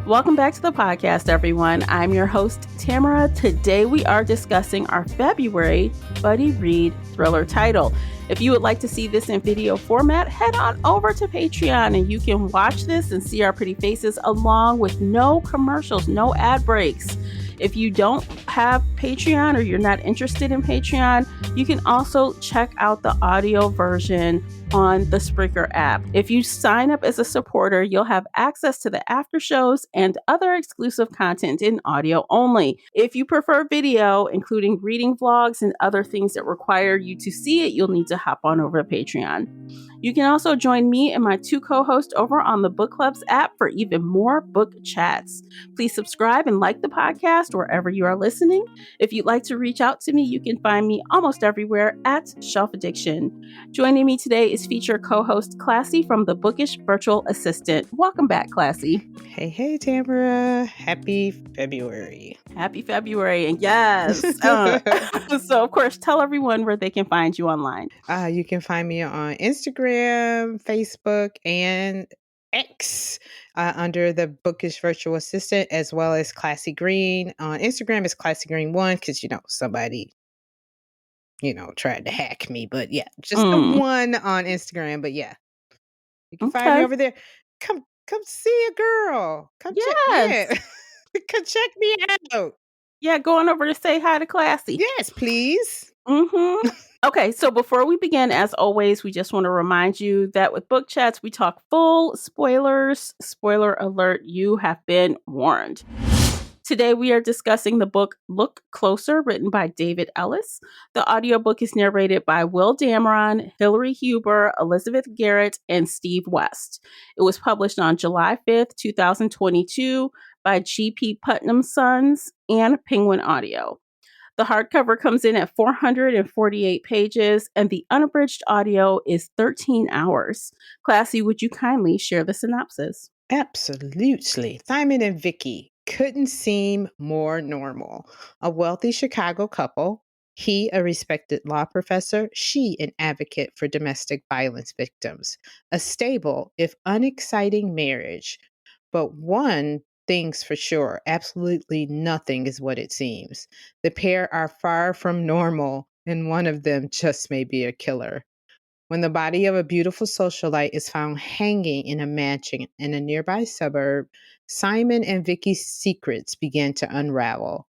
Welcome back to the podcast, everyone. I'm your host, Tamara. Today we are discussing our February buddy read thriller title. If you would like to see this in video format, head on over to Patreon and you can watch this and see our pretty faces along with no commercials, no ad breaks. If you don't have Patreon or you're not interested in Patreon, you can also check out the audio version on the Spreaker app. If you sign up as a supporter, you'll have access to the after shows and other exclusive content in audio only. If you prefer video, including reading vlogs and other things that require you to see it, you'll need to hop on over to Patreon. You can also join me and my two co-hosts over on the Book Clubs app for even more book chats. Please subscribe and like the podcast wherever you are listening. If you'd like to reach out to me, you can find me almost everywhere at Shelf Addiction. Joining me today is feature co-host Classy from the Bookish Virtual Assistant. Welcome back, Classy. Hey, Tamara. Happy February. Happy February. And yes. So, of course, tell everyone where they can find you online. You can find me on Instagram, Facebook, and X under the Bookish Virtual Assistant, as well as Classy Green. On Instagram, it's Classy Green 1 because, somebody, tried to hack me. But yeah, just the one on Instagram. But yeah, you can find me over there. Come see a girl. Come check me out. Yeah, going over to say hi to Classy. Yes, please. Okay, so before we begin, as always, we just want to remind you that with book chats, we talk full spoilers. Spoiler alert, you have been warned. Today, we are discussing the book Look Closer, written by David Ellis. The audiobook is narrated by Will Dameron, Hillary Huber, Elizabeth Garrett, and Steve West. It was published on July 5th, 2022 by G.P. Putnam Sons and Penguin Audio. The hardcover comes in at 448 pages, and the unabridged audio is 13 hours. Classy, would you kindly share the synopsis? Absolutely. Simon and Vicky couldn't seem more normal. A wealthy Chicago couple, he a respected law professor, she an advocate for domestic violence victims. A stable, if unexciting marriage. But one thing's for sure, absolutely nothing is what it seems. The pair are far from normal, and one of them just may be a killer. When the body of a beautiful socialite is found hanging in a mansion in a nearby suburb, Simon and Vicky's secrets begin to unravel.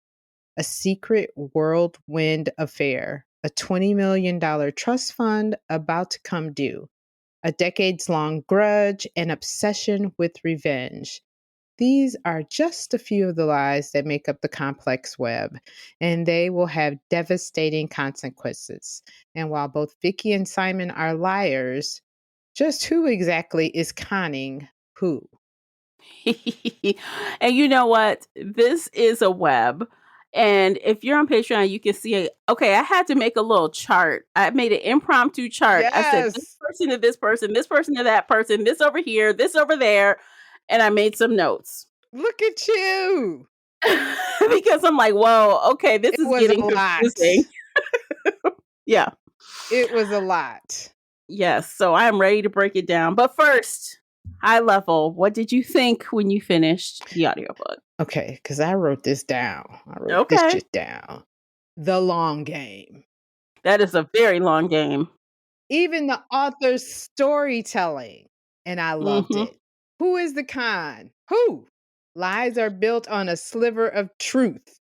A secret whirlwind affair, a $20 million trust fund about to come due, a decades-long grudge, an obsession with revenge. These are just a few of the lies that make up the complex web, and they will have devastating consequences. And while both Vicky and Simon are liars, just who exactly is conning who? And you know what? This is a web. And if you're on Patreon, you can see it. Okay, I had to make a little chart. I made an impromptu chart. Yes. I said this person to this person to that person, this over here, this over there. And I made some notes. Look at you. Because I'm like, whoa, okay, this is getting confusing. Yeah. It was a lot. Yes, so I'm ready to break it down. But first, high level, what did you think when you finished the audiobook? Okay, because I wrote this down. This shit down. The long game. That is a very long game. Even the author's storytelling. And I loved it. Who is the con? Who? Lies are built on a sliver of truth.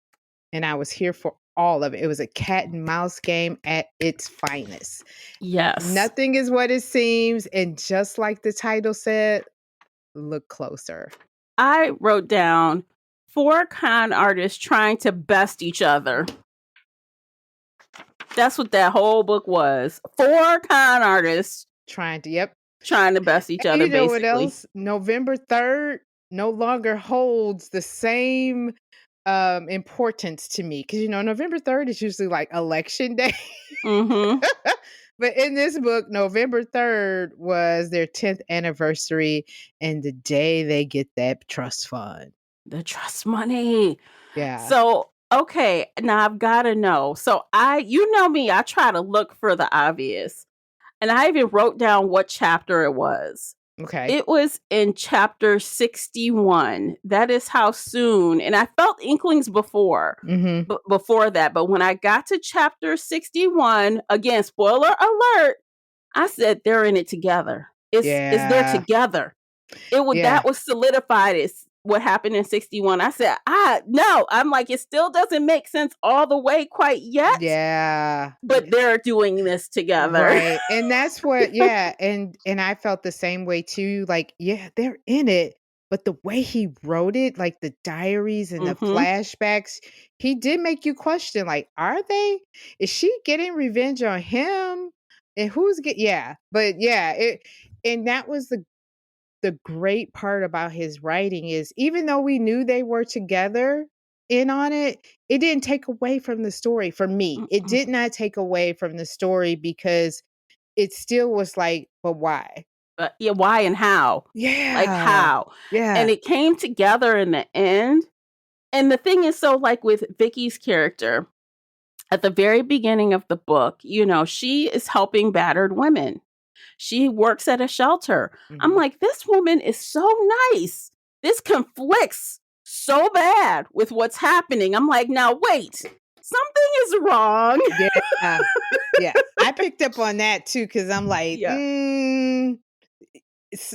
And I was here for all of it. It was a cat and mouse game at its finest. Yes. Nothing is what it seems. And just like the title said, look closer. I wrote down 4 con artists trying to best each other. That's what that whole book was. 4 con artists trying to best each other, you know basically. What else? November 3rd no longer holds the same importance to me. Because, November 3rd is usually like election day. But in this book, November 3rd was their 10th anniversary and the day they get that trust fund. The trust money. Yeah. So, okay, now I've got to know. So you know me, I try to look for the obvious. And I even wrote down what chapter it was. Okay. It was in chapter 61. That is how soon, and I felt inklings before, Mhm. before that, but when I got to chapter 61, again, spoiler alert, I said they're in it together. It's they're Yeah. together. It would Yeah. that was solidified as what happened in 61. I said, no. I'm like, it still doesn't make sense all the way quite yet, Yeah. but they're doing this together. Right, and that's what yeah, and I felt the same way too, like, yeah, they're in it, but the way he wrote it, like, the diaries and the Mhm. flashbacks, he did make you question, like, "Are they? Is she getting revenge on him? And who's get" yeah, but yeah, it and that was the great part about his writing is even though we knew they were together in on it, it didn't take away from the story for me. It Mm-mm. did not take away from the story because it still was like, "But why?" But yeah, why and how? Like Yeah. how? And Yeah. it came together in the end. And the thing is, so like with Vicky's character, at the very beginning of the book, she is helping battered women. She works at a shelter. I'm Mhm. like, this woman is so nice. This conflicts so bad with what's happening. I'm like, now wait, something is wrong. Yeah. Yeah. I picked up on that too because 'cause I'm like, Yeah.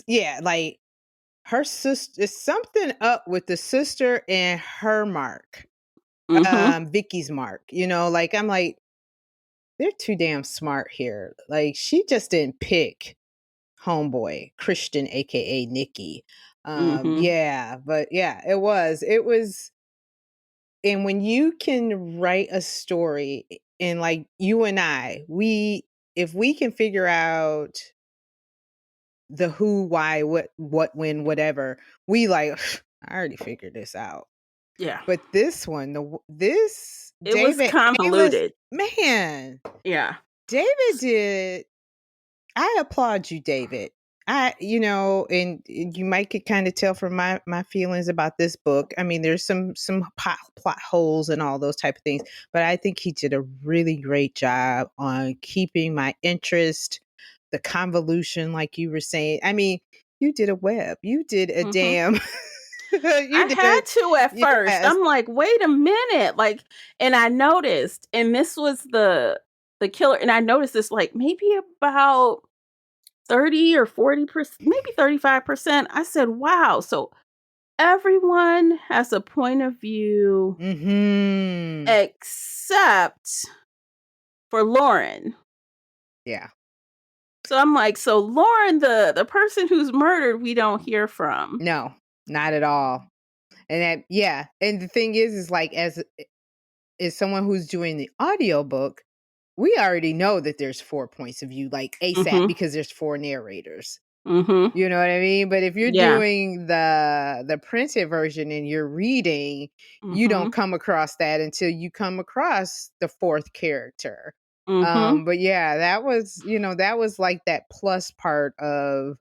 yeah, like, her sister is something up with the sister and her mark, Mhm. Vicky's mark, like, I'm like, "They're too damn smart here." Like, she just didn't pick homeboy, Christian, AKA Nikki. Mhm. Yeah, but yeah, it was and when you can write a story and like you and I, if we can figure out the who, why, what, when, whatever, we like, I already figured this out. Yeah. But this one, this It was David Ellis, convoluted. man, Yeah. David did I applaud you, David. And you might could kind of tell from my feelings about this book. I mean, there's some plot holes and all those type of things, but I think he did a really great job on keeping my interest, the convolution, like you were saying. I mean, you did a web. You did a Mhm. damn. I You did had a to at first. yes. I'm like, "Wait a minute." Like, and I noticed, and this was the killer, and I noticed this like maybe about 30 or 40%, maybe 35%. I said, "Wow." So everyone has a point of view Hmm. except for Lauren. Yeah. So I'm like, so Lauren, the person who's murdered, we don't hear from. No, not at all. And that yeah. And the thing is like as someone who's doing the audiobook, we already know that there's 4 points of view, like ASAP, Mhm. because there's 4 narrators. Mhm. You know what I mean? But if you're Yeah. doing the printed version and you're reading, you don't Mhm. come across that until you come across the 4th character. Mhm. But yeah, that was like that plus part of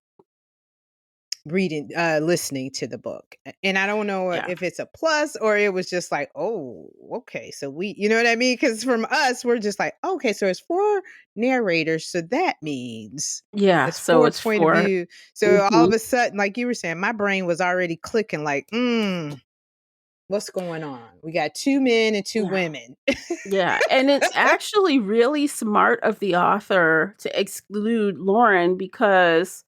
listening to the book. And I don't know Yeah. if it's a plus or it was just like, "Oh, okay, so you know what I mean? Because from us, we're just like, "Okay, so it's 4 narrators, so that means Yeah, it's so 4 it's point of for view." So all of mhm. a sudden, like you were saying, my brain was already clicking like, what's going on? We got 2 men and 2 Yeah. women." Yeah, and it's actually really smart of the author to exclude Lauren because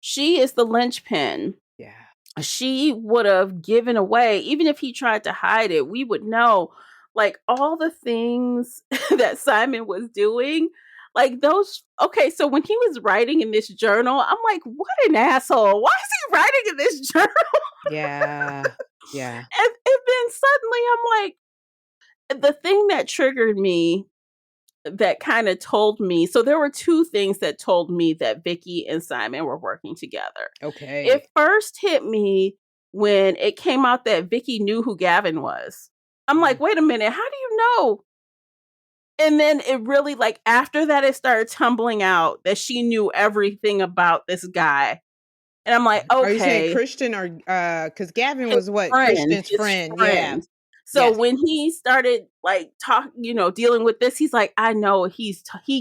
she is the linchpin. Yeah. She would have given away even if he tried to hide it, we would know, like, all the things that Simon was doing, like, those okay, so when he was writing in this journal, I'm like, "What an asshole. Why is he writing in this journal?" Yeah. Yeah. And then suddenly I'm like the thing that triggered me that kinda told me so there were 2 things that told me that Vicky and Simon were working together. It Okay. first hit me when it came out that Vicky knew who Gavin was. I'm like, Mm. "Wait a minute, how do you know?" And then it really like, after that, it started tumbling out that she knew everything about this guy, and I'm like, Are you saying "Okay." Christian or because Gavin His was what? friend, Christian's his friend. Yeah. friend. So Yes. when he started, like, dealing with this, he's like, "I know he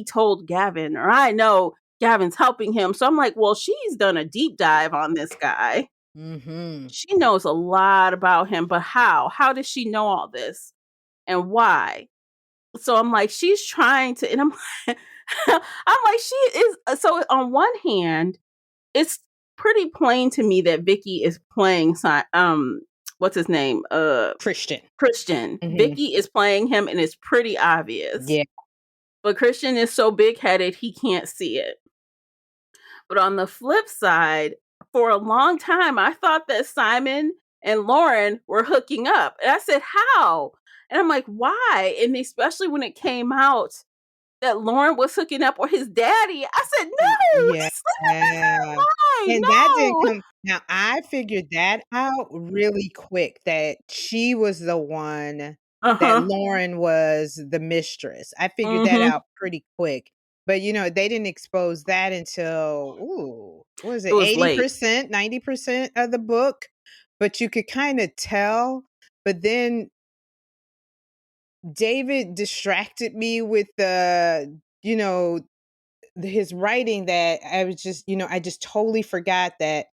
told Gavin," or "I know Gavin's helping him. So I'm like, well, she's done a deep dive on this guy. Mm-hmm. She knows a lot about him, but how? How does she know all this? And why? So I'm like, she's trying to, and I'm like, she is. So on one hand, it's pretty plain to me that Vicky is playing, what's his name? Christian. Christian. Mm-hmm. Vicky is playing him, and it's pretty obvious. Yeah. But Christian is so big-headed, he can't see it. But on the flip side, for a long time, I thought that Simon and Lauren were hooking up. And I said, how? And I'm like, why? And especially when it came out that Lauren was hooking up with his daddy, I said, no, Yeah. he's sleeping with her. Why? And that didn't No. come. Now, I figured that out really quick, that she was the one, that Uh-huh. Lauren was the mistress. I figured that Mm-hmm. out pretty quick. But, they didn't expose that until, what was It it, was late. 80%, 90% of the book? But you could kind of tell. But then David distracted me with his writing, that I was just, I just totally forgot that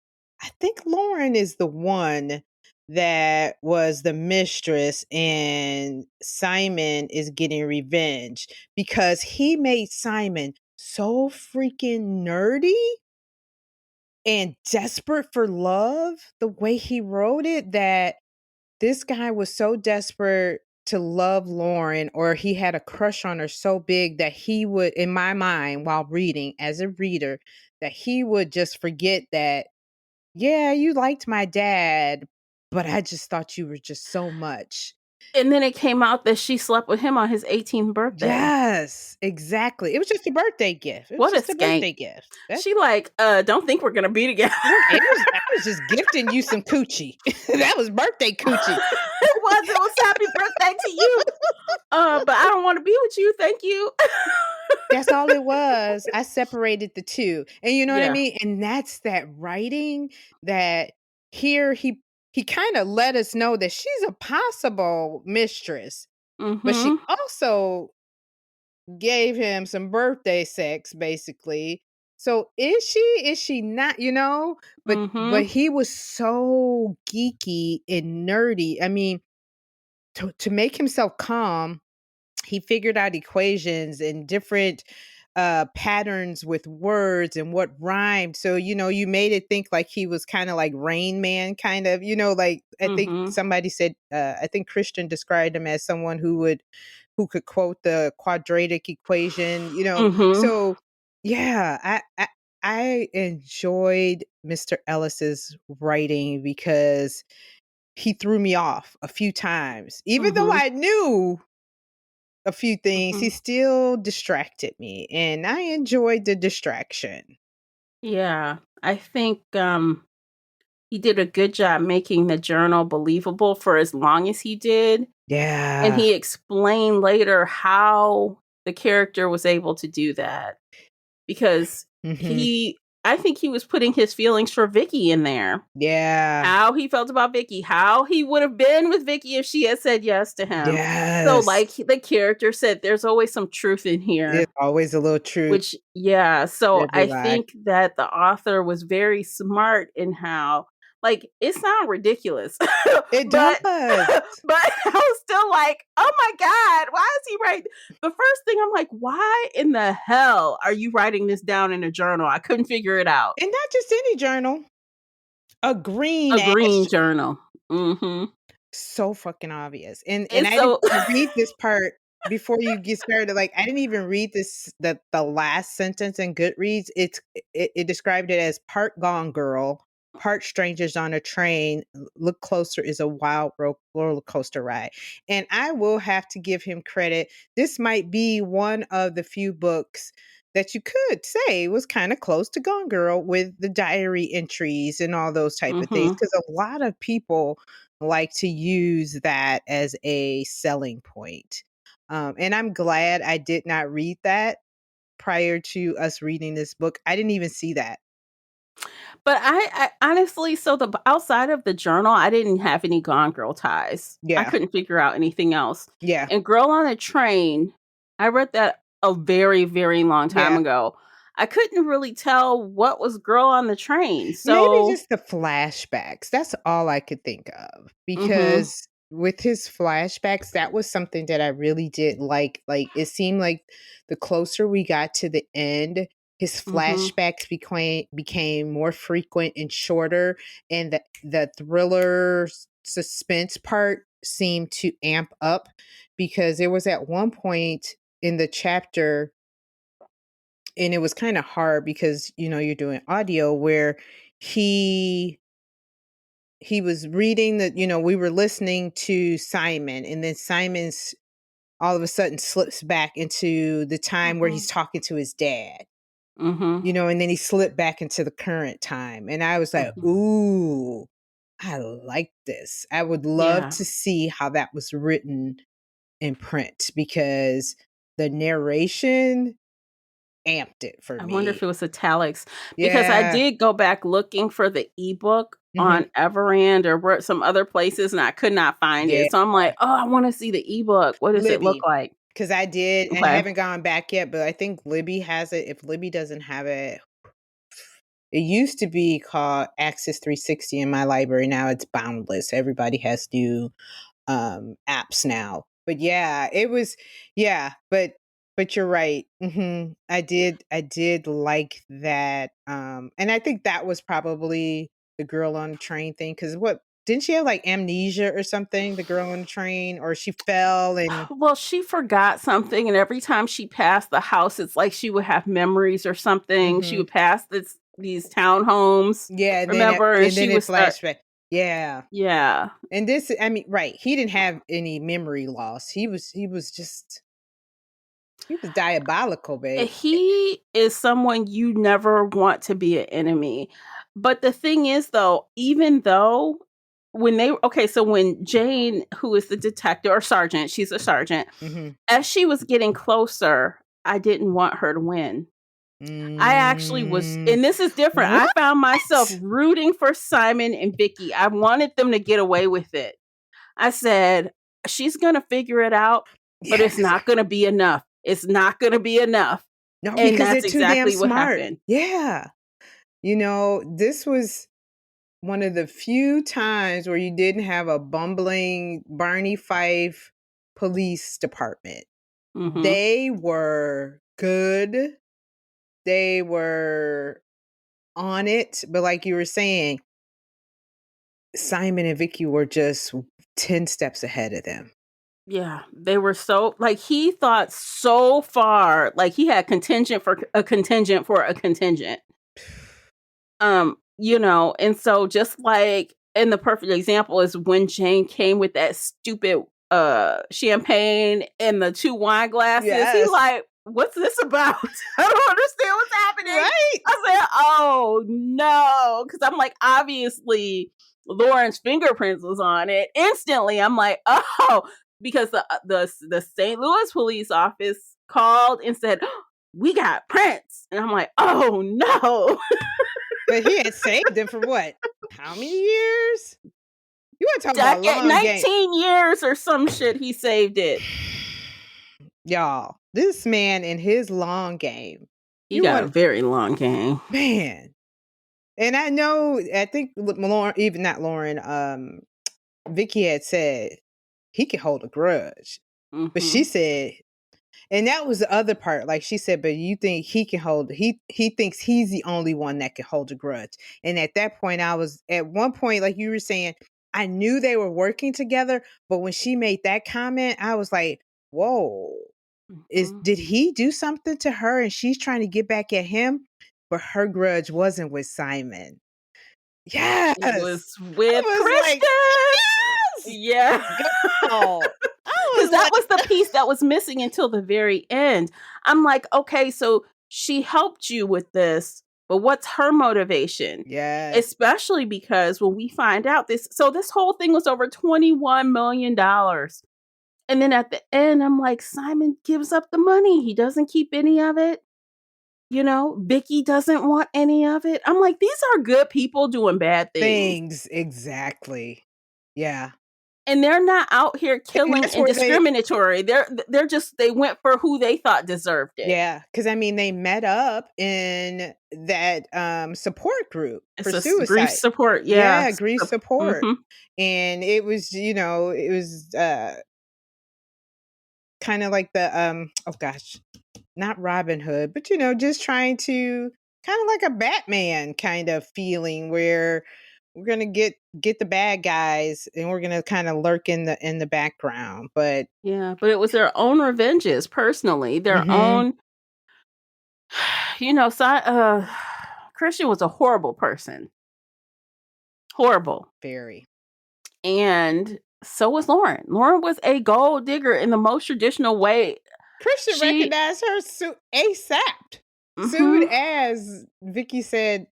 I think Lauren is the one that was the mistress and Simon is getting revenge, because he made Simon so freaking nerdy and desperate for love, the way he wrote it, that this guy was so desperate to love Lauren, or he had a crush on her so big that he would, in my mind, while reading as a reader, that he would just forget that, yeah, you liked my dad, but I just thought you were just so much. And then it came out that she slept with him on his 18th birthday. Yes, exactly. It was just a birthday gift. It was What a just a birthday skank. gift. She like, don't think we're gonna be together. I was just gifting you some coochie. That was birthday coochie. It was happy birthday to you. But I don't want to be with you. Thank you. That's all it was. I separated the two. And you know what I Yeah. mean? And that's that writing, that here he kind of let us know that she's a possible mistress, but she Mm-hmm. also gave him some birthday sex, basically. So is she not, But Mm-hmm. he was so geeky and nerdy. I mean, to make himself calm, he figured out equations and different patterns with words and what rhymed. So, you made it think like he was kind of like Rain Man, kind of, like I think Mm-hmm. somebody said, I think Christian described him as someone who could quote the quadratic equation. Mm-hmm. So yeah, I enjoyed Mr. Ellis's writing, because he threw me off a few times. Even though Mm-hmm. I knew a few things, Mm-hmm. he still distracted me, and I enjoyed the distraction. Yeah. I think he did a good job making the journal believable for as long as he did. And Yeah. he explained later how the character was able to do that. Because Mhm. I think he was putting his feelings for Vicky in there. Yeah. How he felt about Vicky, how he would have been with Vicky if she had said yes to him. So, Yes. like the character said, there's always some truth in There's here. always a little truth Which, yeah. So to every I lie. think that the author was very smart in how, like, it sounds ridiculous, It but does. but I was still like, oh my God, why is he writing? The first thing I'm like, why in the hell are you writing this down in a journal? I couldn't figure it out. And not just any journal, a green A ass green journal. journal. Mm-hmm. So fucking obvious. And And I didn't so, even read this part before you get started. Like, I didn't even read the last sentence in Goodreads. It described it as part Gone Girl, part Strangers on a Train. Look Closer is a wild roller coaster ride. And I will have to give him credit. This might be one of the few books that you could say was kind of close to Gone Girl, with the diary entries and all those type of things. mm-hmm. Because a lot of people like to use that as a selling point. And I'm glad I did not read that prior to us reading this book. I didn't even see that. But I honestly, so outside of the journal, I didn't have any Gone Girl ties. I Yeah. couldn't figure out anything else. Yeah. And Girl on a Train, I read that a very, very long time Yeah. ago. I couldn't really tell what was Girl on the Train. Maybe So, just the flashbacks. That's all I could think of mhm, because with his flashbacks, that was something that I really did like. Like it seemed like the closer we got to the end, his mhm. flashbacks became more frequent and shorter, and the thriller suspense part seemed to amp up because there was at one point in the chapter, and it was kind of hard because you're doing audio where he he was reading we were listening to Simon, and then Simon's all of a sudden slips back into the time where he's Mhm. talking to his dad, Mhm. and then he slipped back into the current time, and I was like, Mhm. ooh, I like this. I would love Yeah. to see how that was written in print because the narration amped it for I wonder if me. it was italics because I Yeah. did go back looking for the ebook on Mhm. Everand or where some other places, and I could not find Yeah. it. So I'm like, "Oh, I wanna see the ebook. What does it look Libby, like?" because I Okay. haven't gone back yet, but I think Libby has it. If Libby doesn't have it, it used to be called Access 360 in my library. Now it's Boundless. Everybody has new apps now. But yeah, it was yeah, but you're right. I did like that. And I think that was probably the girl on the train thing cuz what didn't she have like amnesia or something, the girl on the train, or she fell and Well, she forgot something, and every time she passed the house, it's like she would have memories or something. She mhm. would pass these townhomes, Yeah, remember? And and then she it would start flashback. Yeah. yeah. And this I mean, right, he didn't have any memory loss. He was just he was diabolical, babe. He is someone you never want to be an enemy. But the thing is though, even though when they okay, so when Jane, who is the detective or sergeant, she's a sergeant, Mhm. as she was getting closer, I didn't want her to win. I actually was Mm. and this is different. I What? found myself rooting for Simon and Vicky. I wanted them to get away with it. I said, "She's gonna figure it out, but Yeah, it's 'cause not gonna be enough. It's not gonna be enough." no, And because they're that's too damn exactly what smart. happened. Yeah. This was one of the few times where you didn't have a bumbling Barney Fife police department. Mhm. They were good. They were on it, but like you were saying, Simon and Vicky were just 10 steps ahead of them. Yeah, they were so like, he thought so far, like, he had contingent for a contingent for a contingent. And so just like and the perfect example is when Jane came with that stupid, champagne and the 2 wine glasses, he Yes. like, "What's this about? I don't understand what's happening." Right? I said, "Oh, no," because 'cause I'm like, obviously, Lauren's fingerprints was on it. Instantly, I'm like, "Oh," because the St. Louis police office called and said, "We got prints," and I'm like, "Oh, no." But he had saved them for what? How many years? You wanna talk about Decade long game. 19 years or some shit, he saved it. Y'all, this man in his long game. He You got a want very long game. man. And I think Lauren, even not Lauren, Vicky had said he can hold a grudge. But she Mhm. said and that was the other part. Like she said, but you think he thinks he's the only one that can hold a grudge. And at that point, I was at one point, like you were saying, I knew they were working together, but when she made that comment, I was like, whoa, is Mhm. did he do something to her and she's trying to get back at him? But her grudge wasn't with Simon. Yes. It was I with was like, Christian. yes, Yeah. girl. I 'Cause was that like, was the piece that was missing until the very end. I'm like, "Okay, so she helped you with this, but what's her motivation?" yes. Especially because when we find out this whole thing was over $21 million. And then at the end, I'm like, "Simon gives up the money. He doesn't keep any of it." Vicky doesn't want any of it. I'm like, these are good people doing bad things. Things exactly. Yeah. And they're not out here And killing that's and where they discriminatory. They went for who they thought deserved it. Yeah, because I mean, they met up in that, support group It's for a grief suicide. support. Yeah. Yeah, grief support, Mm-hmm. and it was, it was, kinda like the, oh gosh, not Robin Hood, but, just trying to kinda like a Batman kind of feeling where we're gonna get the bad guys, and we're gonna kinda lurk in the background, but Yeah, but it was their own revenges personally, their Mhm, own. Christian was a horrible person, horrible, very. and so was Lauren. Lauren was a gold digger in the most traditional way. Christian She, recognized her ASAP. Soon hmm as Vicky said,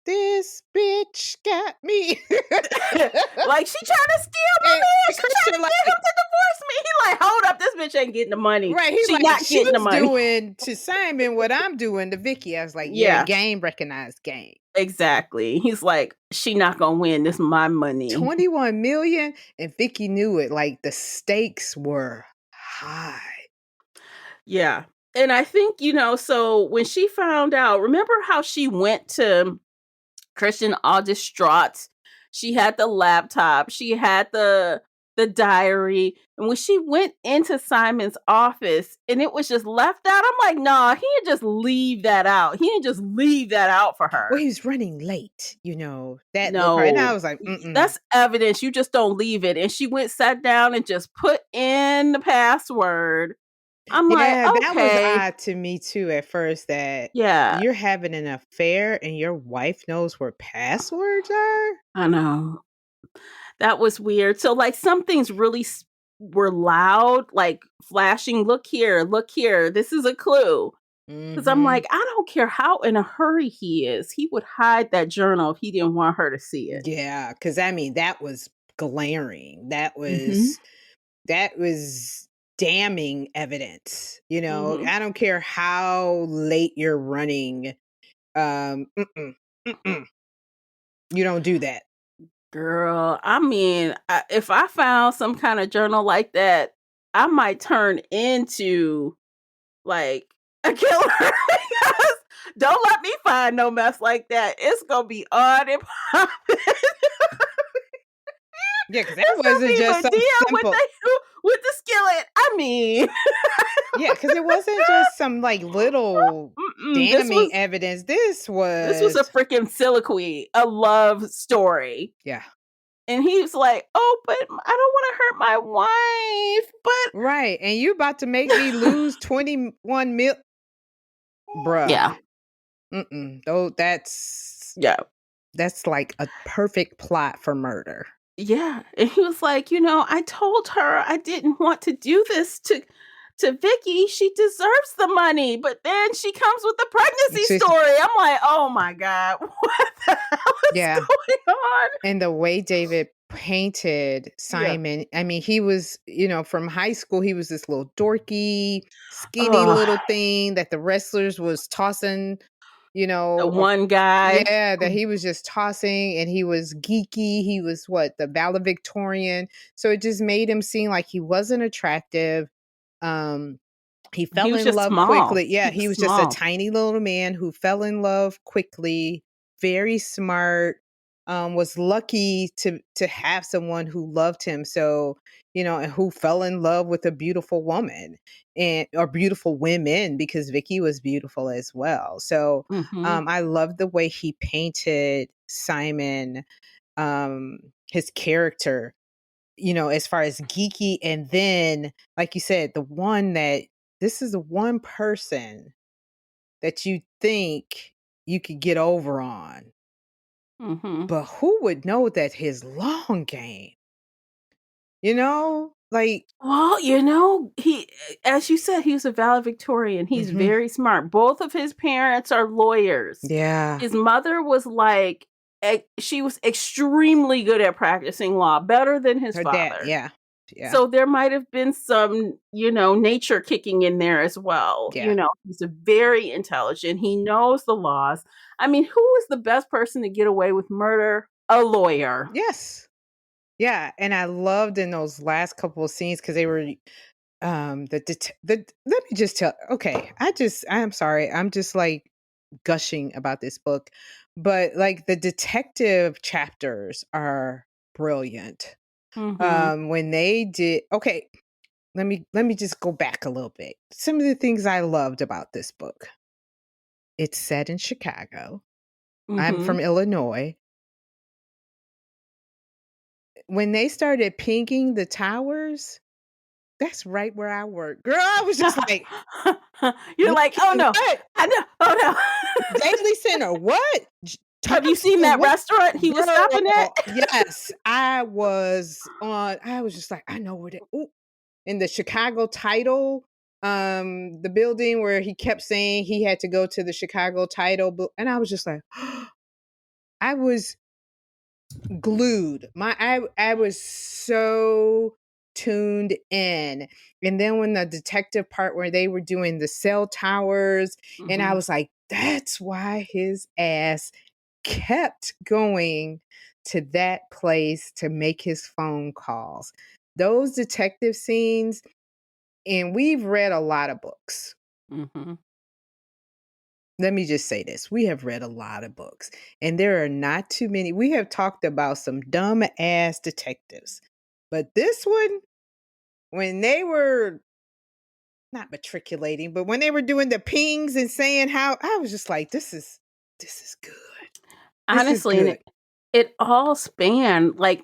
this bitch got me. like she trying to steal my and, man. and She trying Christian to get him like to divorce me. He like, hold up, this bitch ain't getting the money. right, he's She like, not getting the she's money. doing to Simon what I'm doing to Vicky. I was like, yeah, Yeah, game recognized game. exactly. He's like, she not gonna win. This my money. 21 million, and Vicky knew it. Like the stakes were high. Yeah. And I think, so when she found out, remember how she went to Christian all distraught? She had the laptop, she had the diary. And when she went into Simon's office and it was just left out, I'm like, nah, he didn't just leave that out. He didn't just leave that out for Well, her. he was running late, that little part. And I No. was like, mm-mm. That's evidence. You just don't leave it. And she went, sat down, and just put in the password. I'm like, Yeah, that was okay, odd to me too at first that yeah, you're having an affair and your wife knows where passwords are? I know. That was weird. So, like, some things really were loud, like flashing, look here, this is a clue. Because I'm Mhm. like, I don't care how in a hurry he is, he would hide that journal if he didn't want her to see it. Yeah, because I mean, that was glaring. That Hmm. was that was damning evidence, Hmm. I don't care how late you're running, mm-mm, mm-mm, you don't do that. Girl, I mean, if I found some kind of journal like that, I might turn into like a killer. Because don't let me find no mess like that. It's gonna be on and popping. Yeah, because that It's gonna wasn't be just so Medea with simple. the skillet. I mean, Yeah, because it wasn't just some, like, little mm-mm, damning evidence. This this was a was freaking soliloquy, a love story. yeah. And he's like, "Oh, but I don't want to hurt my wife." Right, and you about to make me lose 21 mil bruh, Yeah, mm-mm, though yeah, that's like a perfect plot for murder. yeah. And he was like, I told her I didn't want to do this to Vicky. She deserves the money, but then she comes with the pregnancy It's just story. I'm like, oh my god, what the hell is yeah, going on? and the way David painted Yeah. Simon, I mean, he was, from high school, he was this little dorky, skinny Oh, little thing that the wrestlers was tossing, the a one guy. yeah, that he was just tossing and he was geeky. He was what? The valedictorian. So it just made him seem like he wasn't attractive. Um, he He fell was in just love small. quickly. Yeah, He was he was just a small. tiny little man who fell in love quickly, very smart, was lucky to have someone who loved him. So, and who fell in love with a beautiful woman and or beautiful women because Vicky was beautiful as well. So Mhm. I love the way he painted Simon, his character, as far as geeky, and then, like you said, the one that this is the one person that you think you could get over on. Mhm. But who would know that his long game, like Well, he as you said, he was a valedictorian. He's mhm, very smart. Both of his parents are lawyers. yeah, His mother was like she was extremely good at practicing law, better than his her dad, father. yeah, yeah, So there might have been some, nature kicking in there as well. yeah, He's a very intelligent. He knows the laws. I mean, who is the best person to get away with murder? A lawyer. yes, Yeah, and I loved in those last couple of scenes because they were the let me just tell okay, I'm sorry. I'm just like gushing about this book, but like the detective chapters are brilliant. Mhm. When they did okay, let me just go back a little bit. Some of the things I loved about this book. It's set in Chicago. I'm Mhm. from Illinois. When they started pinging the towers, that's right where I work. Girl, I was just like, You're like, "Oh, no. "What? I know. Oh, no." Daily Center, what? Have you Times seen Square, that what?" restaurant he was stopping at? Girl, yes, I was just like, "I know where that." Ooh, in the Chicago Title, the building where he kept saying he had to go to the Chicago Title, and I was just like, I was glued. I was so tuned in. And then when the detective part where they were doing the cell towers, and I Mhm. was like, that's why his ass kept going to that place to make his phone calls. Those detective scenes, and we've read a lot of books. Mhm. Let me just say this. We have read a lot of books, and there are not too many. We have talked about some dumb ass detectives. But this one, when they were not matriculating, but when they were doing the pings and saying how I was just like, this is good. This is Honestly, and good. it all spanned, like,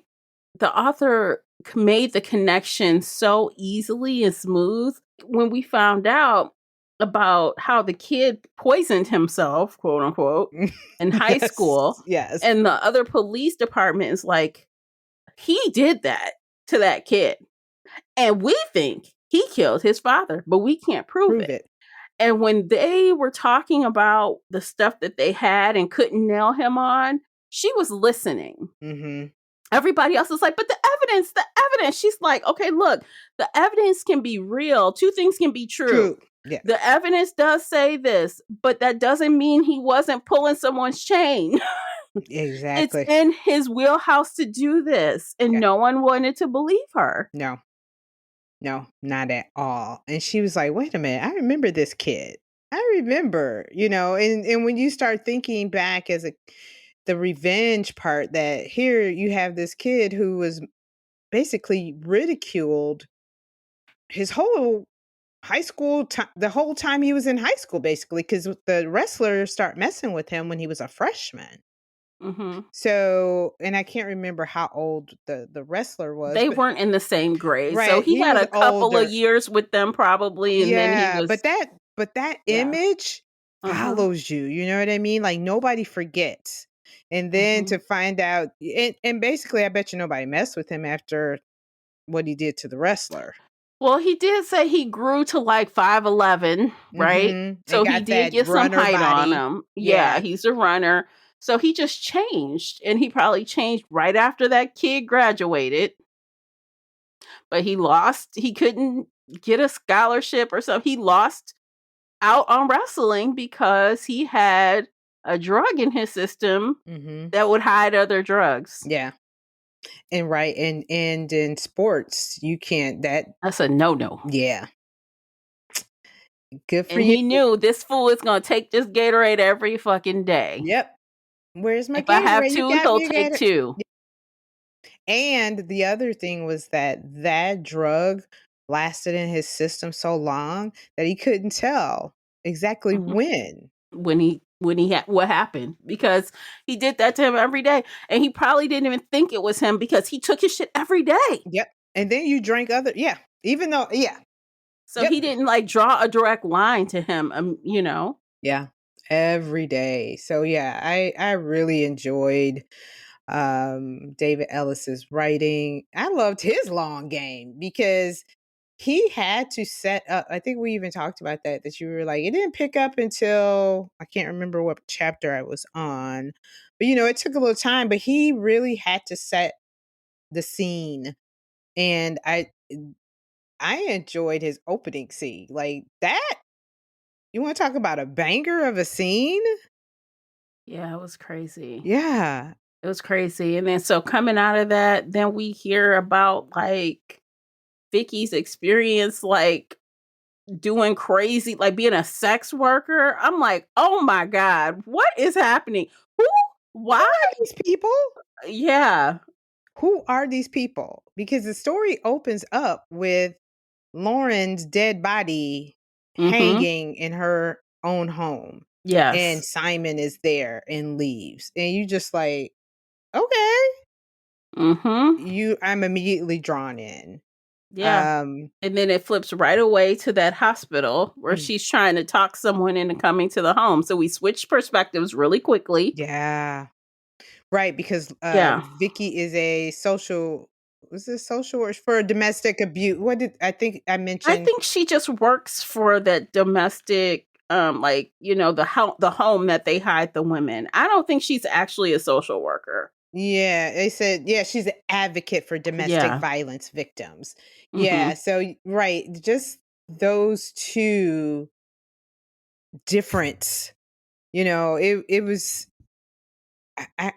the author made the connection so easily and smooth when we found out about how the kid poisoned himself, quote unquote, in high Yes. school, Yes. and the other police department is like, "He did that to that kid, and we think he killed his father, but we can't prove Prove it." it. And when they were talking about the stuff that they had and couldn't nail him on, she was listening. Mhm. Everybody else is like, "But the evidence, the evidence." She's like, "Okay, look, the evidence can be real. Two things can be true. True. Yeah. The evidence does say this, but that doesn't mean he wasn't pulling someone's chain. It's Exactly. in his wheelhouse to do this." And Yeah. no one wanted to believe her. No. No, not at all. And she was like, "Wait a minute, I remember this kid. I remember, and when you start thinking back as the revenge part that here you have this kid who was basically ridiculed his whole high school time, the whole time he was in high school basically cuz the wrestlers start messing with him when he was a freshman. Mhm. So, and I can't remember how old the wrestler was, They but weren't in the same grade, so right, he he had was a couple of older. years with them probably, and then he Yeah, was but that yeah. image Uh-huh. follows you know what I mean? Like, nobody forgets. And then to Mhm. find out and basically, I bet you nobody messed with him after what he did to the wrestler. Well, he did say he grew to, like, 5'11", right? Mhm, and So he got did that get some runner height on body. him. Yeah, Yeah, he's a runner. So he just changed, and he probably changed right after that kid graduated, but he couldn't get a scholarship or something. He lost out on wrestling because he had a drug in his system mhm, that would hide other drugs. yeah, and right, and in sports, you can't that That's a no-no. yeah, good for And you. he knew this fool is gonna take this Gatorade every fucking day. Yep. "Where's my If I have Gatorade? You 2, got he'll me a take Gator." 2. And the other thing was that drug lasted in his system so long that he couldn't tell exactly Mhm. when. When he had what happened, because he did that to him every day, and he probably didn't even think it was him because he took his shit every day. Yep. And then you drank other yeah, even though yeah. So Yep. he didn't, like, draw a direct line to him, you know? Yeah. Every day. So yeah, I really enjoyed David Ellis's writing. I loved his long game because he had to set up I think we even talked about that you were like, it didn't pick up until I can't remember what chapter I was on. But, it took a little time, but he really had to set the scene, and I enjoyed his opening scene. Like, that you wanna talk about a banger of a scene? Yeah, it was crazy. Yeah. It was crazy. And then so coming out of that, then we hear about like Vicky's experience, like doing crazy, like being a sex worker. I'm like, oh my God, what is happening? Who? Who Why? are these people? Yeah. Who are these people? Because the story opens up with Lauren's dead body Mm-hmm. hanging in her own home. And Yes. Simon is there and leaves. And you just like, okay. Mm-hmm. I'm immediately drawn in. Yeah. Um, And then it flips right away to that hospital where mm, she's trying to talk someone into coming to the home. So we switch perspectives really quickly. yeah. Right, because Yeah. Vicky is a social was this social or for domestic abuse? What did I think I I mentioned? think she just works for that domestic, like, the home that they hide the women. I don't think she's actually a social worker. Yeah, they said, yeah, she's an advocate for domestic Yeah. violence victims. Mm-hmm. Yeah, so right, just those two different, it was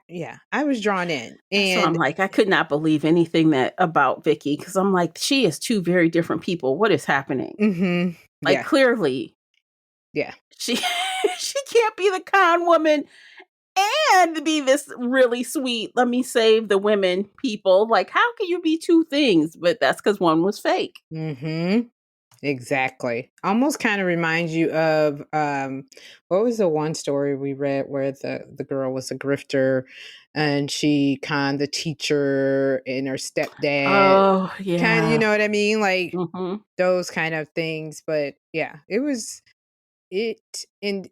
yeah, I was drawn in. That's what I'm And like. I could not believe anything that about Vicky because I'm like, she is two very different people. What is happening? mhm, Like yeah, clearly, yeah. she she can't be the con woman and be this really sweet. Let me save the women people. Like, how can you be two things? But that's because one was fake. Mhm. Exactly. Almost kind of reminds you of what was the one story we read where the girl was a grifter and she conned the teacher and her stepdad. Oh Kind of, you yeah. know what I mean? Like Hmm. those kind of things. But yeah, it and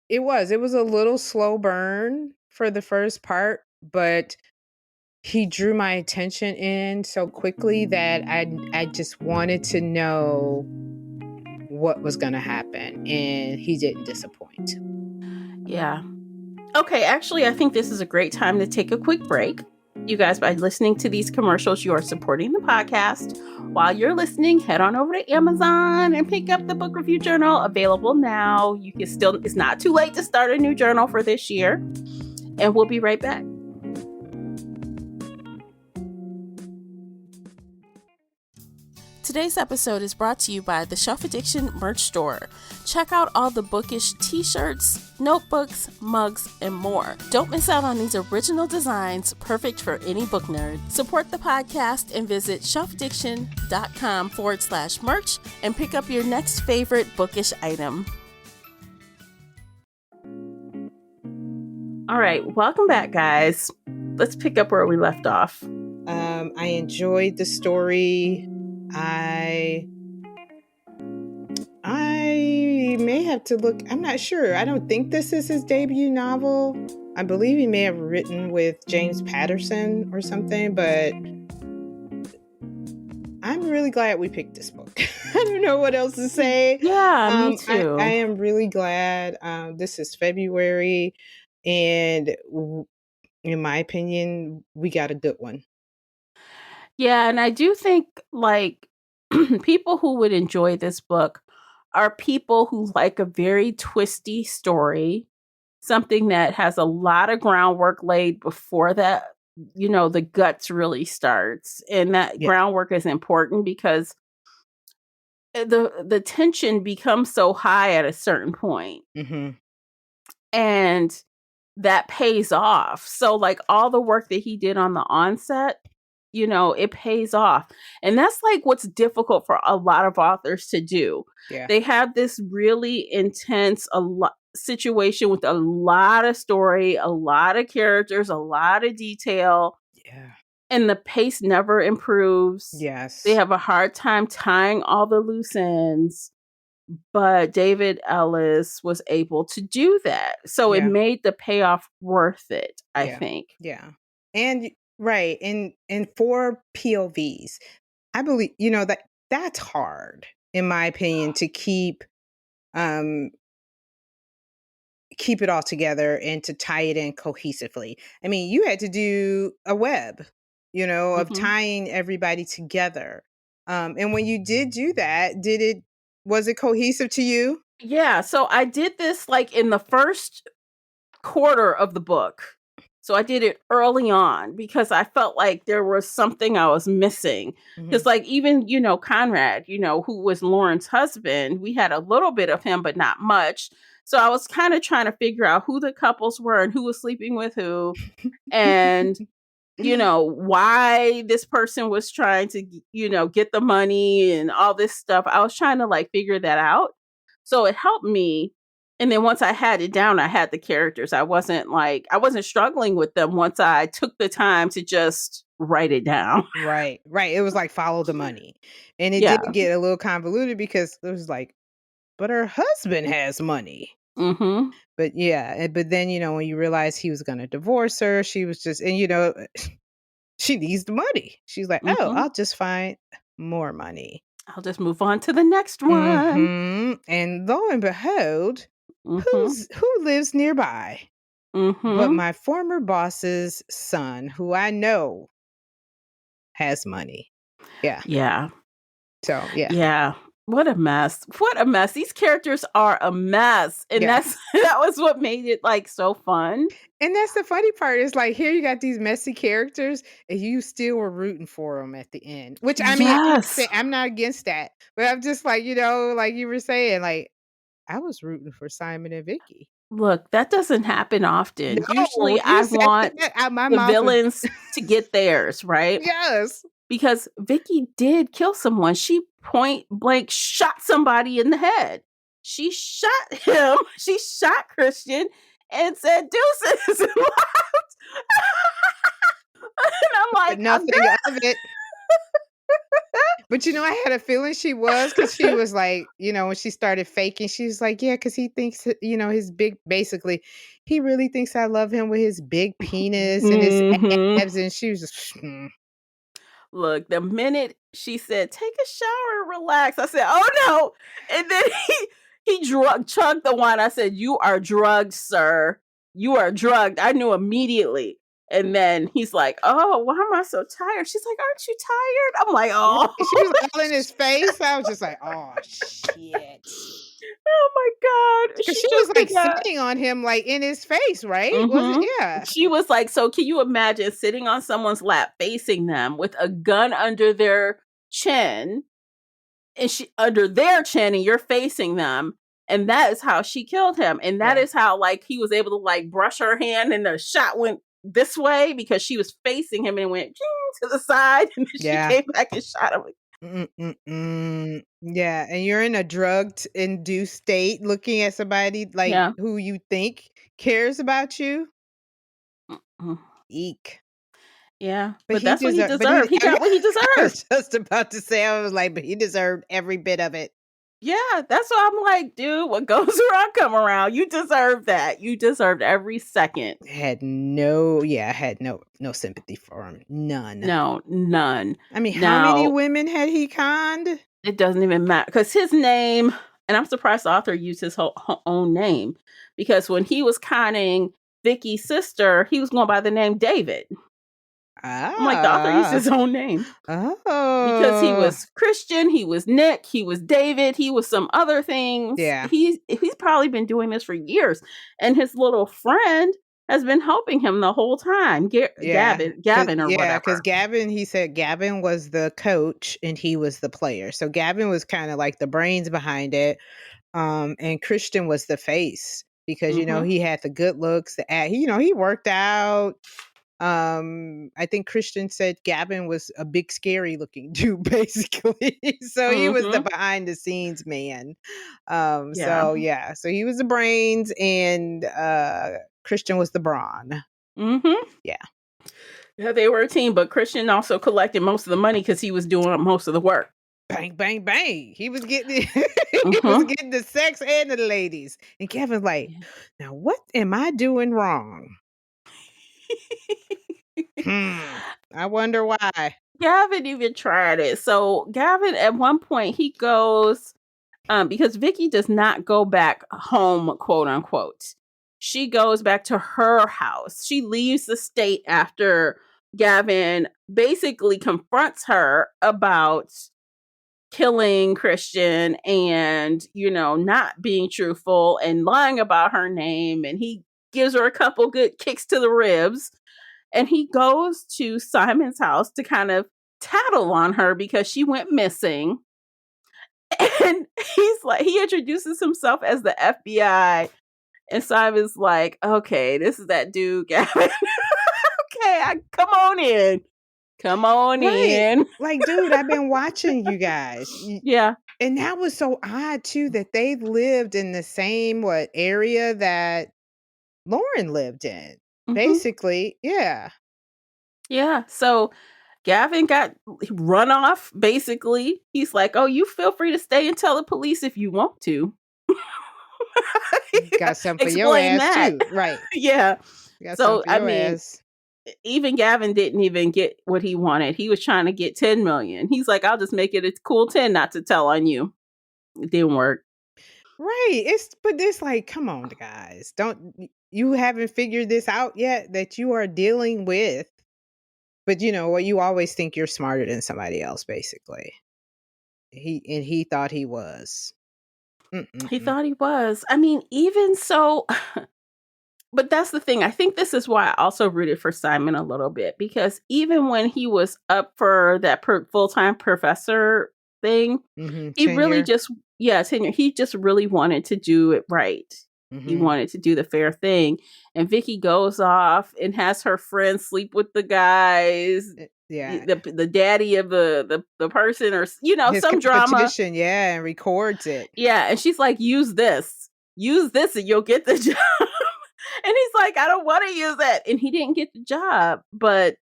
it was a little slow burn for the first part, but he drew my attention in so quickly that I just wanted to know what was going to happen, and he didn't disappoint. Yeah. Okay, actually, I think this is a great time to take a quick break. You guys, by listening to these commercials, you are supporting the podcast. While you're listening, head on over to Amazon and pick up the book review journal, available now. You can still, it's not too late to start a new journal for this year. And we'll be right back. Today's episode is brought to you by the Shelf Addiction merch store. Check out all the Bookish t-shirts, notebooks, mugs, and more. Don't miss out on these original designs, perfect for any book nerd. Support the podcast and visit shelfaddiction.com/merch and pick up your next favorite Bookish item. All right, welcome back, guys. Let's pick up where we left off. I enjoyed the story. I may have to look. I'm not sure. I don't think this is his debut novel. I believe he may have written with James Patterson or something, but I'm really glad we picked this book. I don't know what else to say. Yeah, me I too. am really glad. This is February, and in my opinion, we got a good one. Yeah, and I do think like people who would enjoy this book are people who like a very twisty story, something that has a lot of groundwork laid before that, the guts really starts. And that Yeah. groundwork is important because the tension becomes so high at a certain point. Mm-hmm. And that pays off. So like all the work that he did on the onset, it pays off. And that's like what's difficult for a lot of authors to do. Yeah. They have this really intense situation with a lot of story, a lot of characters, a lot of detail, Yeah. and the pace never improves. They Yes. have a hard time tying all the loose ends. But David Ellis was able to do that. So it Yeah. made the payoff worth it, I Yeah. think. Yeah. And right. And for POVs, I believe, that's hard, in my opinion, to um keep it all together and to tie it in cohesively. I mean, you had to do a web, of Mhm. tying everybody together. And when you did do that, was it cohesive to you? Yeah, so I did this like in the first quarter of the book. So I did it early on because I felt like there was something I was missing. Mhm. Because, like, even, Conrad, who was Lauren's husband, we had a little bit of him, but not much. So I was kind of trying to figure out who the couples were and who was sleeping with who. And why this person was trying to, get the money and all this stuff. I was trying to like figure that out. So it helped me. And then once I had it down, I had the characters. I wasn't struggling with them once I took the time to just write it down. Right, right. It was like follow the money. And it did Yeah. get a little convoluted because it was like, but her husband has money. Mhm. But yeah, but then, when you realize he was gonna divorce her, she was just and she needs the money. She's like, "Oh, Mhm. I'll just find more money." I'll just move on to the next one. And lo and behold, Mhm. who lives nearby? But Mhm. my former boss's son, who I know has money. Yeah. Yeah. So, yeah. Yeah. What a mess. What a mess. These characters are a mess. And Yeah. that's that was what made it like so fun. And that's the funny part is like here you got these messy characters and you still were rooting for them at the end. Which I mean, Yes. I'm not against that. But I'm just like, like you were saying, like I was rooting for Simon and Vicky. Look, that doesn't happen often. No, when Usually I you said want that, my the mouth was villains to get theirs, right? yes. Because Vicky did kill someone. She point blank shot somebody in the head. She shot him. She shot Christian and said deuces and left. And I'm But like, nothing of it. But I had a feeling she was because she was like, when she started faking, she was like, yeah, because he thinks, his big, basically, he really thinks I love him with his big penis and his mhm. abs. And she was just, Look, the minute she said, "Take a shower, relax," I said, "Oh no!" And then he chugged the wine. I said, "You are drugged, sir. You are drugged." I knew immediately. And then he's like, "Oh, why am I so tired?" She's like, "Aren't you tired?" I'm like, right. "Oh, She was all in his face. I was just like, oh, shit. oh my god!" Because She she was just like did that. sitting on him, like in his face, right? Wasn't, Mhm. yeah. She was like, "So can you imagine sitting on someone's lap, facing them with a gun under their chin?" And she under their chin and you're facing them, and that is how she killed him, and that Yeah. is how, like, he was able to, like, brush her hand and the shot went this way because she was facing him and it went "Ching" to the side, and then she Yeah. came back and shot him. Yeah, and you're in a drugged induced state looking at somebody, like, Yeah. who you think cares about you. Mm. Eek. Yeah, But but he that's what he deserved but he deserved. He got what he I deserved. was just about to say, I was like, "But he deserved every bit of it." Yeah, that's why I'm like, "Dude, what goes around come around. You deserve that. You deserved every second." I had no sympathy for him, none. No, none. I mean, how many Now women had he conned? it doesn't even matter because his name, and I'm surprised the author used his own name because when he was conning Vicky's sister, he was going by the name David. I'm like, the author used Ah. his own name because he Oh. was Christian, he was Nick, he was David, he was some other things. Yeah. He's probably been doing this for years, and his little friend has been helping him the whole time. Yeah, Gavin or cause whatever. Gavin he said Gavin was the coach and he was the player. So Gavin was kinda like the brains behind it, and Christian was the face because, Hmm. he had the good looks, the he he worked out. I think Christian said Gavin was a big scary looking dude basically. So he was the Hmm. behind the scenes man. Yeah. So yeah, so he was the brains and, Christian was the brawn. Hmm. Yeah. Yeah, they were a team, but Christian also collected most of the money because he was doing most of the work. Bang, bang, bang. He was getting he was Mhm. getting the sex and the ladies. And Kevin's like, Yeah. now what am I doing wrong? I wonder why. Gavin even tried it. So Gavin, at one point, he goes, because Vicky does not go back home, quote unquote. She goes back to her house. She leaves the state after Gavin basically confronts her about killing Christian and, not being truthful and lying about her name. And he gives her a couple good kicks to the ribs. And he goes to Simon's house to kind of tattle on her because she went missing. And he introduces himself as the FBI. And Simon's like, okay, this is that dude, Gavin. Okay, come on in. Come on Right. in. Like, dude, I've been watching you guys. Yeah. And that was so odd too that they lived in the same area that Lauren lived in. Hmm. Basically, yeah. Yeah. So Gavin got run off, basically. He's like, oh, you feel free to stay and tell the police if you want to. Got something for your Explain ass that. too. Right. Yeah. Got something So, for I your mean, ass. even Gavin didn't even get what he wanted. He was trying to get 10 million. He's like, I'll just make it a cool 10 not to tell on you. It didn't work. Right. But it's like, come on, guys. You haven't figured this out yet that you are dealing with. But you know what? You always think you're smarter than somebody else, basically. He thought he was. He Mm-mm-mm. thought he was. I mean, even so, but that's the thing. I think this is why I also rooted for Simon a little bit, because even when he was up for that full-time professor thing, he really Tenure. just, yeah, tenure. He just really wanted to do it right. He Mm-hmm. wanted to do the fair thing. And Vicky goes off and has her friends sleep with the guys, Yeah. the daddy of the person, or His some drama. competition, yeah, and records it. Yeah, and she's like, use this, and you'll get the job. And he's like, I don't want to use that. And he didn't get the job, but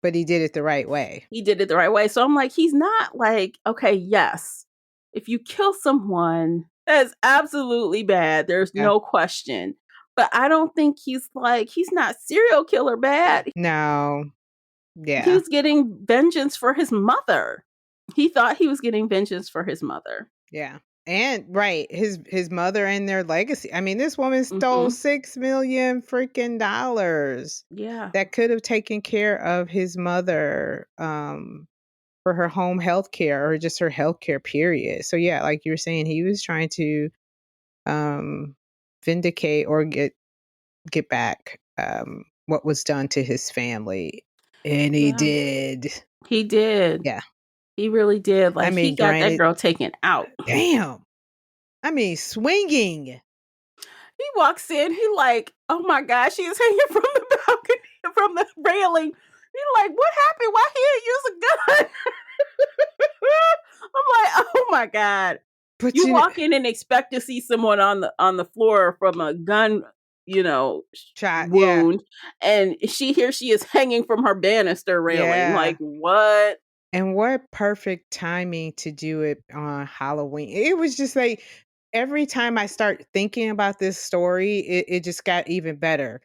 he did it the right way. he did it the right way. So I'm like, he's not like, okay, yes, if you kill someone, that's absolutely bad. There's Yeah. no question. But I don't think he's not serial killer bad. No. He Yeah. was getting vengeance for his mother. He thought he was getting vengeance for his mother. Yeah. And right, his mother and their legacy. I mean, this woman stole Hmm. $6 million freaking dollars Yeah. that could have taken care of his mother for her home health care or just her health care period. So yeah, like you were saying, he was trying to vindicate or get back what was done to his family. And he Yeah. did. He did. Yeah. He really did. I Like, he mean, got that granted, girl taken out. damn. I mean, swinging. He walks in, he like, oh my God, she is hanging from the balcony, from the railing. He like, what happened? Why he didn't use a gun? I'm like, oh my God. But You you know, walk in and expect to see someone on the floor from a gun, shot, yeah. wound, and she is hanging from her banister railing. Yeah. Like, what? And what perfect timing to do it on Halloween. It was just like every time I start thinking about this story, it just got even better.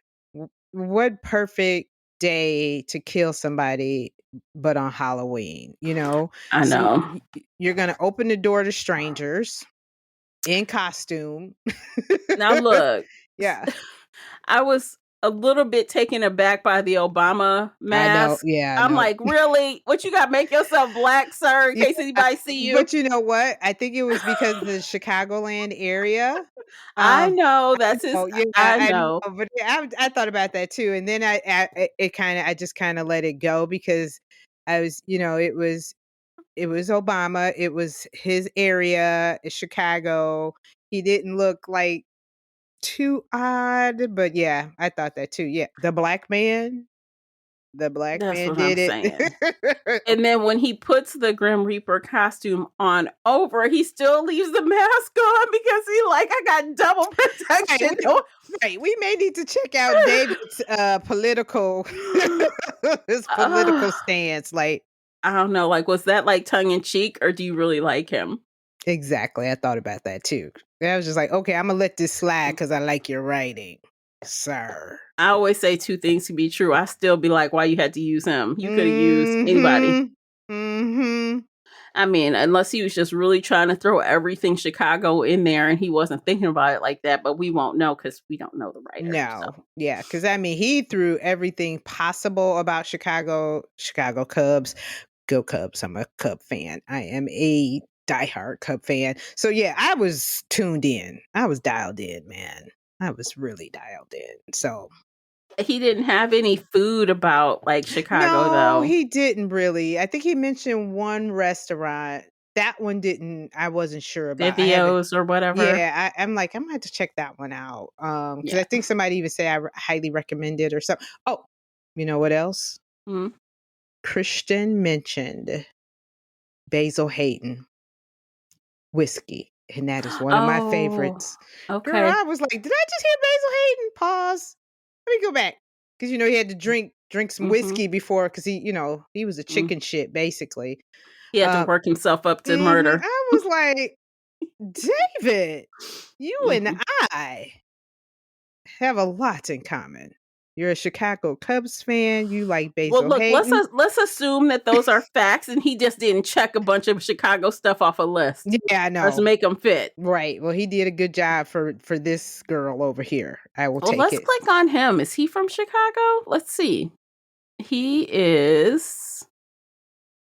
What perfect day to kill somebody but on Halloween, you know? I So know. you're going to open the door to strangers in costume. Now look, Yeah. I was a little bit taken aback by the Obama I know. mask. Yeah, I I'm know. like, really? What, you got to make yourself black, sir, in Yeah, case anybody see you? but you know what? I think it was because of the Chicagoland area. I Um, know that's his. oh, yeah, I I know, know. but yeah, I thought about that too, and then I just kind of let it go because I was, it was Obama, it was his area, Chicago. He didn't look like too odd, but yeah, I thought that too. Yeah, the black That's man what I'm did saying. it. And then when he puts the Grim Reaper costume on over, he still leaves the mask on because he like, I got double Right, protection. we may need to check out David's political his Uh, political stance. Like, I don't know. Like, was that like tongue in cheek, or do you really like him? exactly. I thought about that too. I was just like, okay, I'm gonna let this slide because I like your writing, sir. I always say two things can be true. I still be like, why you had to use him? You could have used anybody. Mm-hmm. Mm-hmm. I mean, unless he was just really trying to throw everything Chicago in there and he wasn't thinking about it like that, but we won't know because we don't know the writer. No, So yeah, because I mean, he threw everything possible about Chicago Cubs. Go Cubs! I'm a Cub fan. I am a diehard Cub fan. So yeah, I was tuned in. I was dialed in, man. I was really dialed in. So He didn't have any food about like Chicago no, though. he didn't really. I think he mentioned one restaurant. That one didn't. I wasn't sure about. I haven't. Videos or whatever. Yeah, I'm like, I'm gonna have to check that one out. Because Yeah. I think somebody even said highly recommend it or something. Oh, you know what else? Mm. Christian mentioned Basil Hayden whiskey, and that is one of my Oh, favorites. Girl, okay. I was like, did I just hear Basil Hayden? Pause. Let me go back. Because he had to drink some Mhm. whiskey before, because he was a Mm. chicken shit, basically. He had to Uh, work himself up to murder. I was like, David, you and Mhm. I have a lot in common. You're a Chicago Cubs fan. You like Well, Basil look, Hayden. let's assume that those are facts, and he just didn't check a bunch of Chicago stuff off a list. Yeah, I Let's know. make them fit. Right. Well, he did a good job for this girl over here. I will Well, take let's it. click on him. Is he from Chicago? Let's see. He is.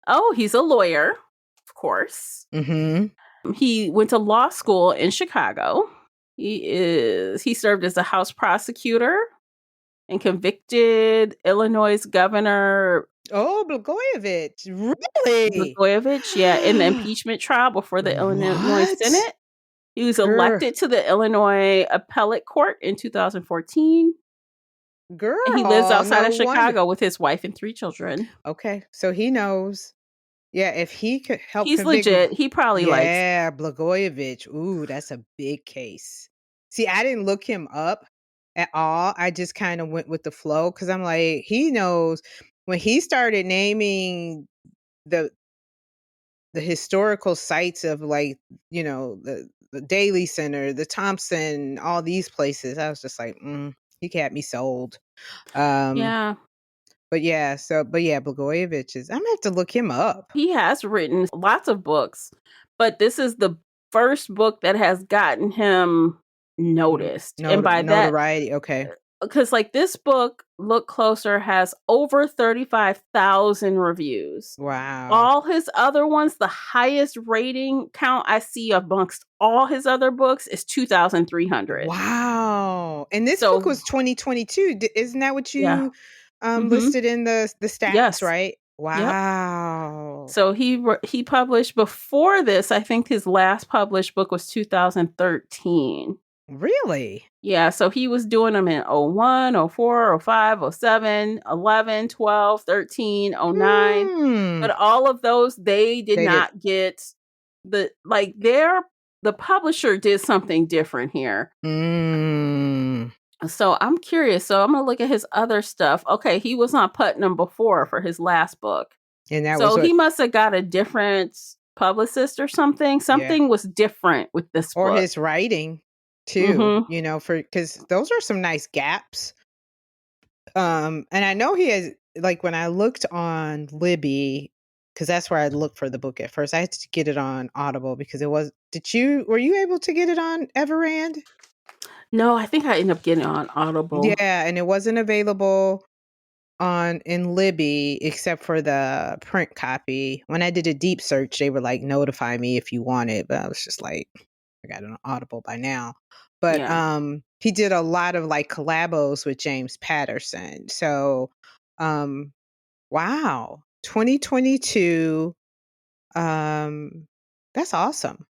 Oh, he's a lawyer, of course. Mm-hmm. He went to law school in Chicago. He served as a House prosecutor and convicted Illinois Governor Oh, Blagojevich. Really? Blagojevich, yeah, in the impeachment trial before the Illinois What? Senate. He was Girl, elected to the Illinois Appellate Court in 2014. And he lives girl, outside no of wonder. Chicago with his wife and 3 children. Okay, so he knows. Yeah, if he could help He's convict legit. He probably likes. yeah, Blagojevich. Ooh, that's a big case. See, I didn't look him up at all. I just kind of went with the flow because I'm like, he knows when he started naming the historical sites of like, the Daily Center, the Thompson, all these places. I was just like, he got me sold. Um, Yeah. but yeah, Blagojevich is. I'm gonna have to look him up. He has written lots of books, but this is the first book that has gotten him noticed. And by that, Notoriety. Okay. because like this book, Look Closer, has over 35,000 reviews. Wow. All his other ones, the highest rating count I see amongst all his other books is 2,300. Wow. And this book So, was 2022. Isn't that what yeah. you Mhm. listed in the stats, Yes. right? Yep. Wow. So he published before this. I think his last published book was 2013. Really? Yeah, so he was doing them in 01, 04, 05, 07, 11, 12, 13, 09. Hmm. But all of those, they did They did. not get the publisher did something different here. Mm. So I'm curious. So I'm gonna look at his other stuff. Okay, he was on Putnam before for his last book. And that was So what he must have got a different publicist or something. yeah. Something was different with this Or book. his writing too, Mhm. because those are some nice gaps. And I know he has like when I looked on Libby, because that's where I looked for the book at first. I had to get it on Audible because it was were you able to get it on Everand? No, I think I ended up getting it on Audible. Yeah, and it wasn't available on in Libby except for the print copy. When I did a deep search, they were like, notify me if you want it. But I was just like, I got it on Audible by now. But Yeah. he did a lot of like collabos with James Patterson. So wow. 2022. That's awesome.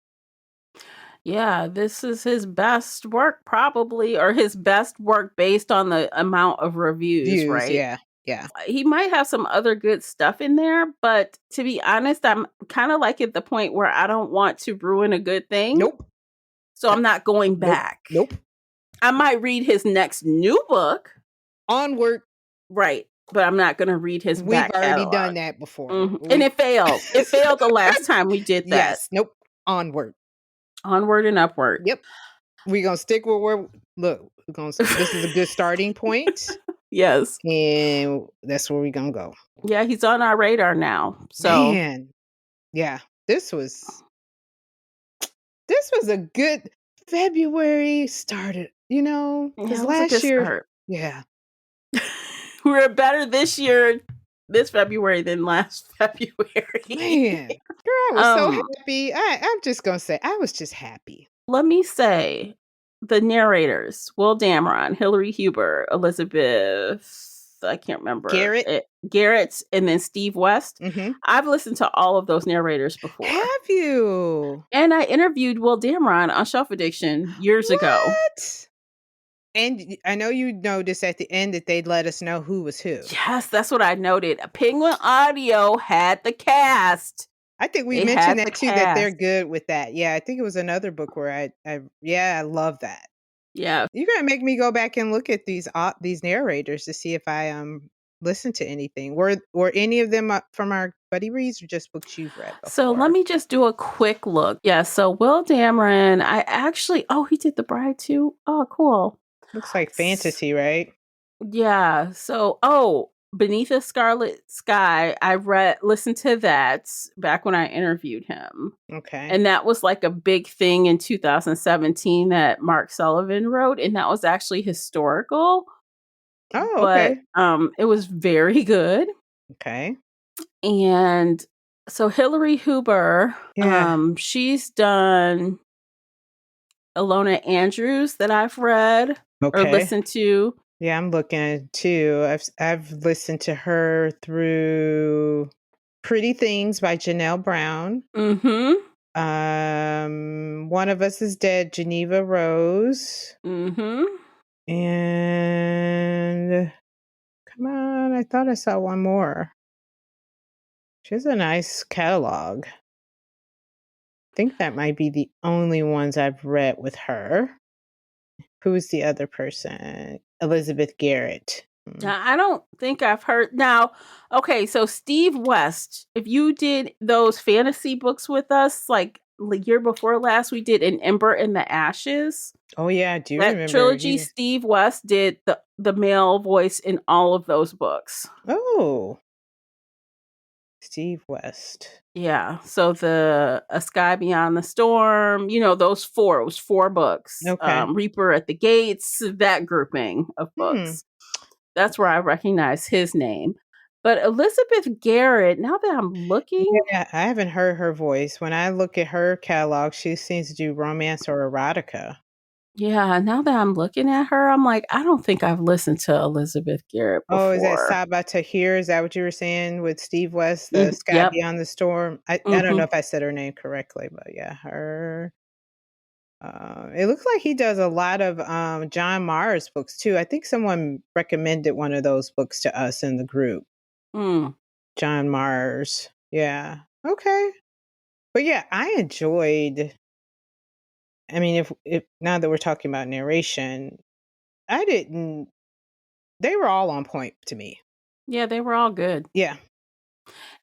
Yeah, this is his best work probably, or his best work based on the amount of reviews, Views, right? yeah. Yeah. He might have some other good stuff in there, but to be honest, I'm kind of like at the point where I don't want to ruin a good thing. Nope. So I'm not going Nope. back. Nope. I might read his next new book. Onward. Right. But I'm not going to read his We've back already catalog. done that before. And it failed. It failed the last time we did that. Yes. Nope. Onward. Onward and upward. Yep. We're gonna stick with this is a good starting point. Yes. And that's where we're gonna go. Yeah, he's on our radar now. So Man. Yeah. This was a good February started, because yeah, it was a last good year. start. Yeah. We were better this year, this February than last February. Man. Girl, I was so happy. I'm just gonna say I was just happy. Let me say, the narrators, Will Dameron, Hillary Huber, Elizabeth, I can't remember, Garrett. Garrett, and then Steve West. Mm-hmm. I've listened to all of those narrators before. Have you? And I interviewed Will Dameron on Shelf Addiction years ago. What? And I know you noticed at the end that they'd let us know who was who. Yes, that's what I noted. Penguin Audio had the cast. I think we They mentioned had the that too, that they're cast. good with that. Yeah, I think it was another book where I love that. Yeah. You're gonna make me go back and look at these narrators to see if I listen to anything. Were any of them from our buddy reads or just books you've read before? So let me just do a quick look. Yeah, so Will Dameron, he did The Bride too. Oh, cool. Looks like fantasy, right? Yeah. So, Beneath a Scarlet Sky, I listened to that back when I interviewed him. Okay. And that was like a big thing in 2017 that Mark Sullivan wrote, and that was actually historical. Oh, But okay. it was very good. Okay. And so Hillary Huber, Yeah. she's done Alona Andrews that I've read or Okay. listened to. Yeah, I'm looking too. I've listened to her through Pretty Things by Janelle Brown. Mm-hmm. One of Us is Dead, Geneva Rose. Mm-hmm. And come on, I thought I saw one more. She has a nice catalog. I think that might be the only ones I've read with her. Who's the other person? Elizabeth Garrett. Now, I don't think I've heard. Now, okay, so Steve West, if you did those fantasy books with us, like the year before last, we did An Ember in the Ashes. Oh yeah, I do That remember. trilogy, Steve West did the male voice in all of those books. Oh, Steve West. Yeah. So A Sky Beyond the Storm, those four. It was 4 books. Okay. Reaper at the Gates, that grouping of books. That's where I recognize his name. But Elizabeth Garrett, now that I'm looking. Yeah, I haven't heard her voice. When I look at her catalog, she seems to do romance or erotica. Yeah, now that I'm looking at her, I'm like, I don't think I've listened to Elizabeth Garrett before. Oh, is that Saba Tahir? Is that what you were saying with Steve West, the Sky Yep. Beyond the Storm? I don't know if I said her name correctly, but yeah, her. It looks like he does a lot of John Mars books too. I think someone recommended one of those books to us in the group. John Mars. Yeah. Okay. But yeah, I enjoyed. I mean, if now that we're talking about narration, I didn't. They were all on point to me. Yeah, they were all good. Yeah.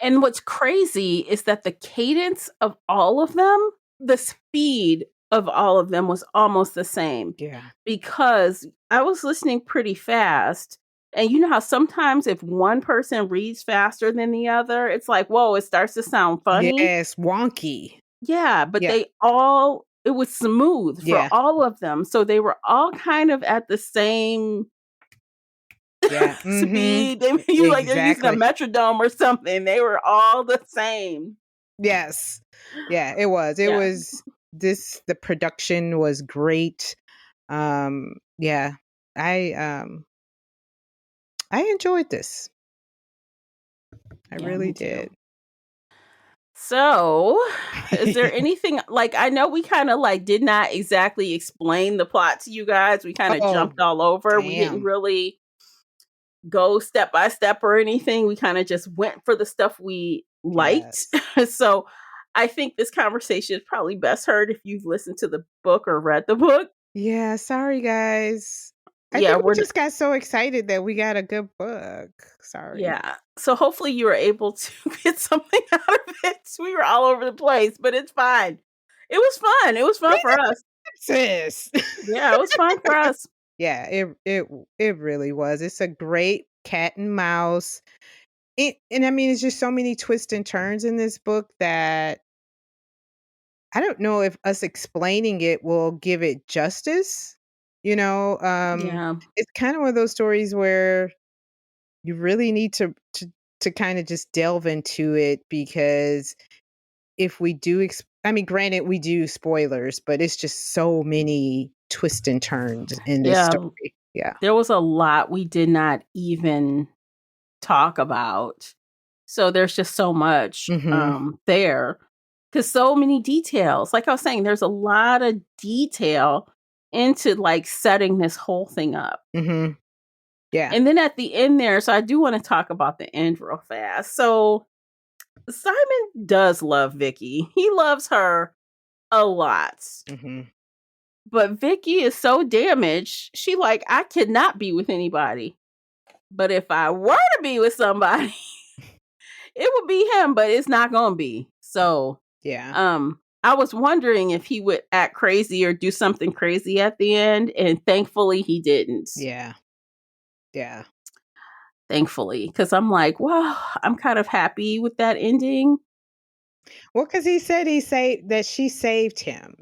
And what's crazy is that the cadence of all of them, the speed of all of them was almost the same. Yeah. Because I was listening pretty fast. And you know how sometimes if one person reads faster than the other, it's like, whoa, it starts to sound funny. Yes, wonky. Yeah, but it was smooth for all of them. So they were all kind of at the same speed. You like they're using a metronome or something. They were all the same. Yes. Yeah, it was. It was the production was great. Yeah. I enjoyed this. I really did. So, is there anything like I know we kind of like did not exactly explain the plot to you guys. We kind of jumped all over. Damn. We didn't really go step by step or anything. We kind of just went for the stuff we liked. Yes. So, I think this conversation is probably best heard if you've listened to the book or read the book. Yeah, sorry guys. I think we just got so excited that we got a good book. Sorry. Yeah. So hopefully you were able to get something out of it. We were all over the place, but it's fine. It was fun. It was fun for us. Sis. Yeah, it was fun for us. Yeah, it really was. It's a great cat and mouse. And I mean, it's just so many twists and turns in this book that I don't know if us explaining it will give it justice. It's kind of one of those stories where you really need to kind of just delve into it, because if we do, I mean, granted, we do spoilers, but it's just so many twists and turns in this Yeah, story. Yeah. there was a lot we did not even talk about. So there's just so much Mhm. there. Because so many details. Like I was saying, there's a lot of detail into like setting this whole thing up. Mhm. Yeah. And then at the end there, so I do want to talk about the end real fast. So Simon does love Vicky. He loves her a lot. Mhm. But Vicky is so damaged, she like, I cannot be with anybody. But if I were to be with somebody, it would be him, but it's not gonna be. So Yeah. I was wondering if he would act crazy or do something crazy at the end, and thankfully he didn't. Yeah. Yeah. Thankfully, because I'm like, well, I'm kind of happy with that ending. Well, because he said that she saved him.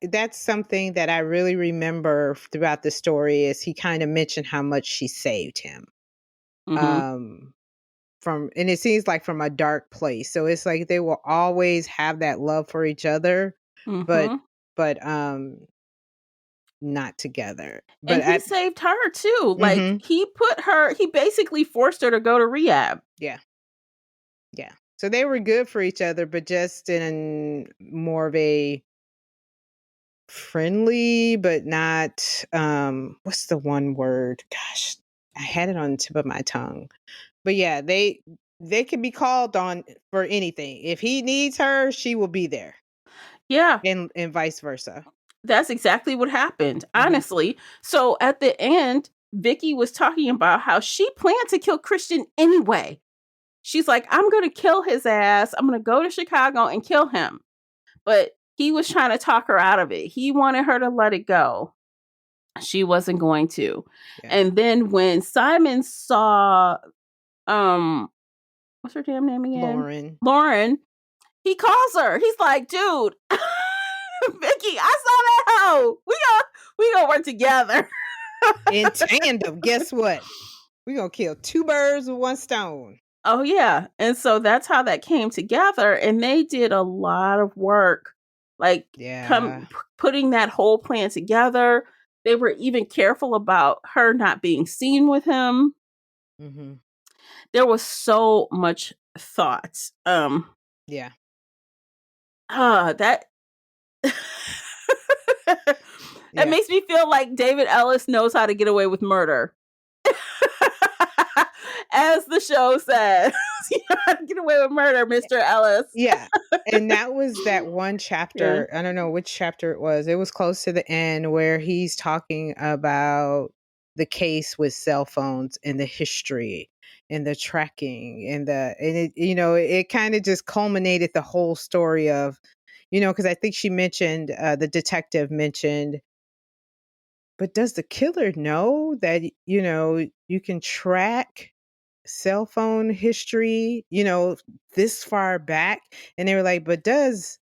That's something that I really remember throughout the story is he kind of mentioned how much she saved him. Mm-hmm. Um, and it seems like from a dark place. So it's like they will always have that love for each other, but Mm-hmm. but not together. And But he I saved her too. Like Mhm. he basically forced her to go to rehab. Yeah. Yeah. So they were good for each other, but just in more of a friendly, but not what's the one word? Gosh, I had it on the tip of my tongue. But yeah, they can be called on for anything. If he needs her, she will be there. Yeah, And vice versa. that's exactly what happened, Mhm. honestly. So at the end, Vicky was talking about how she planned to kill Christian anyway. She's like, I'm going to kill his ass. I'm going to go to Chicago and kill him. But he was trying to talk her out of it. He wanted her to let it go. She wasn't going to. Yeah. And then when Simon saw what's her damn name again? Lauren. Lauren, he calls her. He's like, dude, Vicky, I saw that hoe. We gonna work together. In tandem, guess what? We're gonna kill two birds with one stone. Oh yeah. And so that's how that came together. And they did a lot of work, like Yeah. putting that whole plan together. They were even careful about her not being seen with him. Mhm. There was so much thought. Yeah. That that Yeah. makes me feel like David Ellis knows how to get away with murder. As the show says, you know how to get away with murder, Mr. Ellis. Yeah. And that was that one Yeah. chapter. I don't know which chapter it was. It was close to the end where he's talking about the case with cell phones and the history and the tracking and it kind of just culminated the whole story of, because I think she mentioned, the detective mentioned, but does the killer know that, you can track cell phone history, this far back? And they were like, but does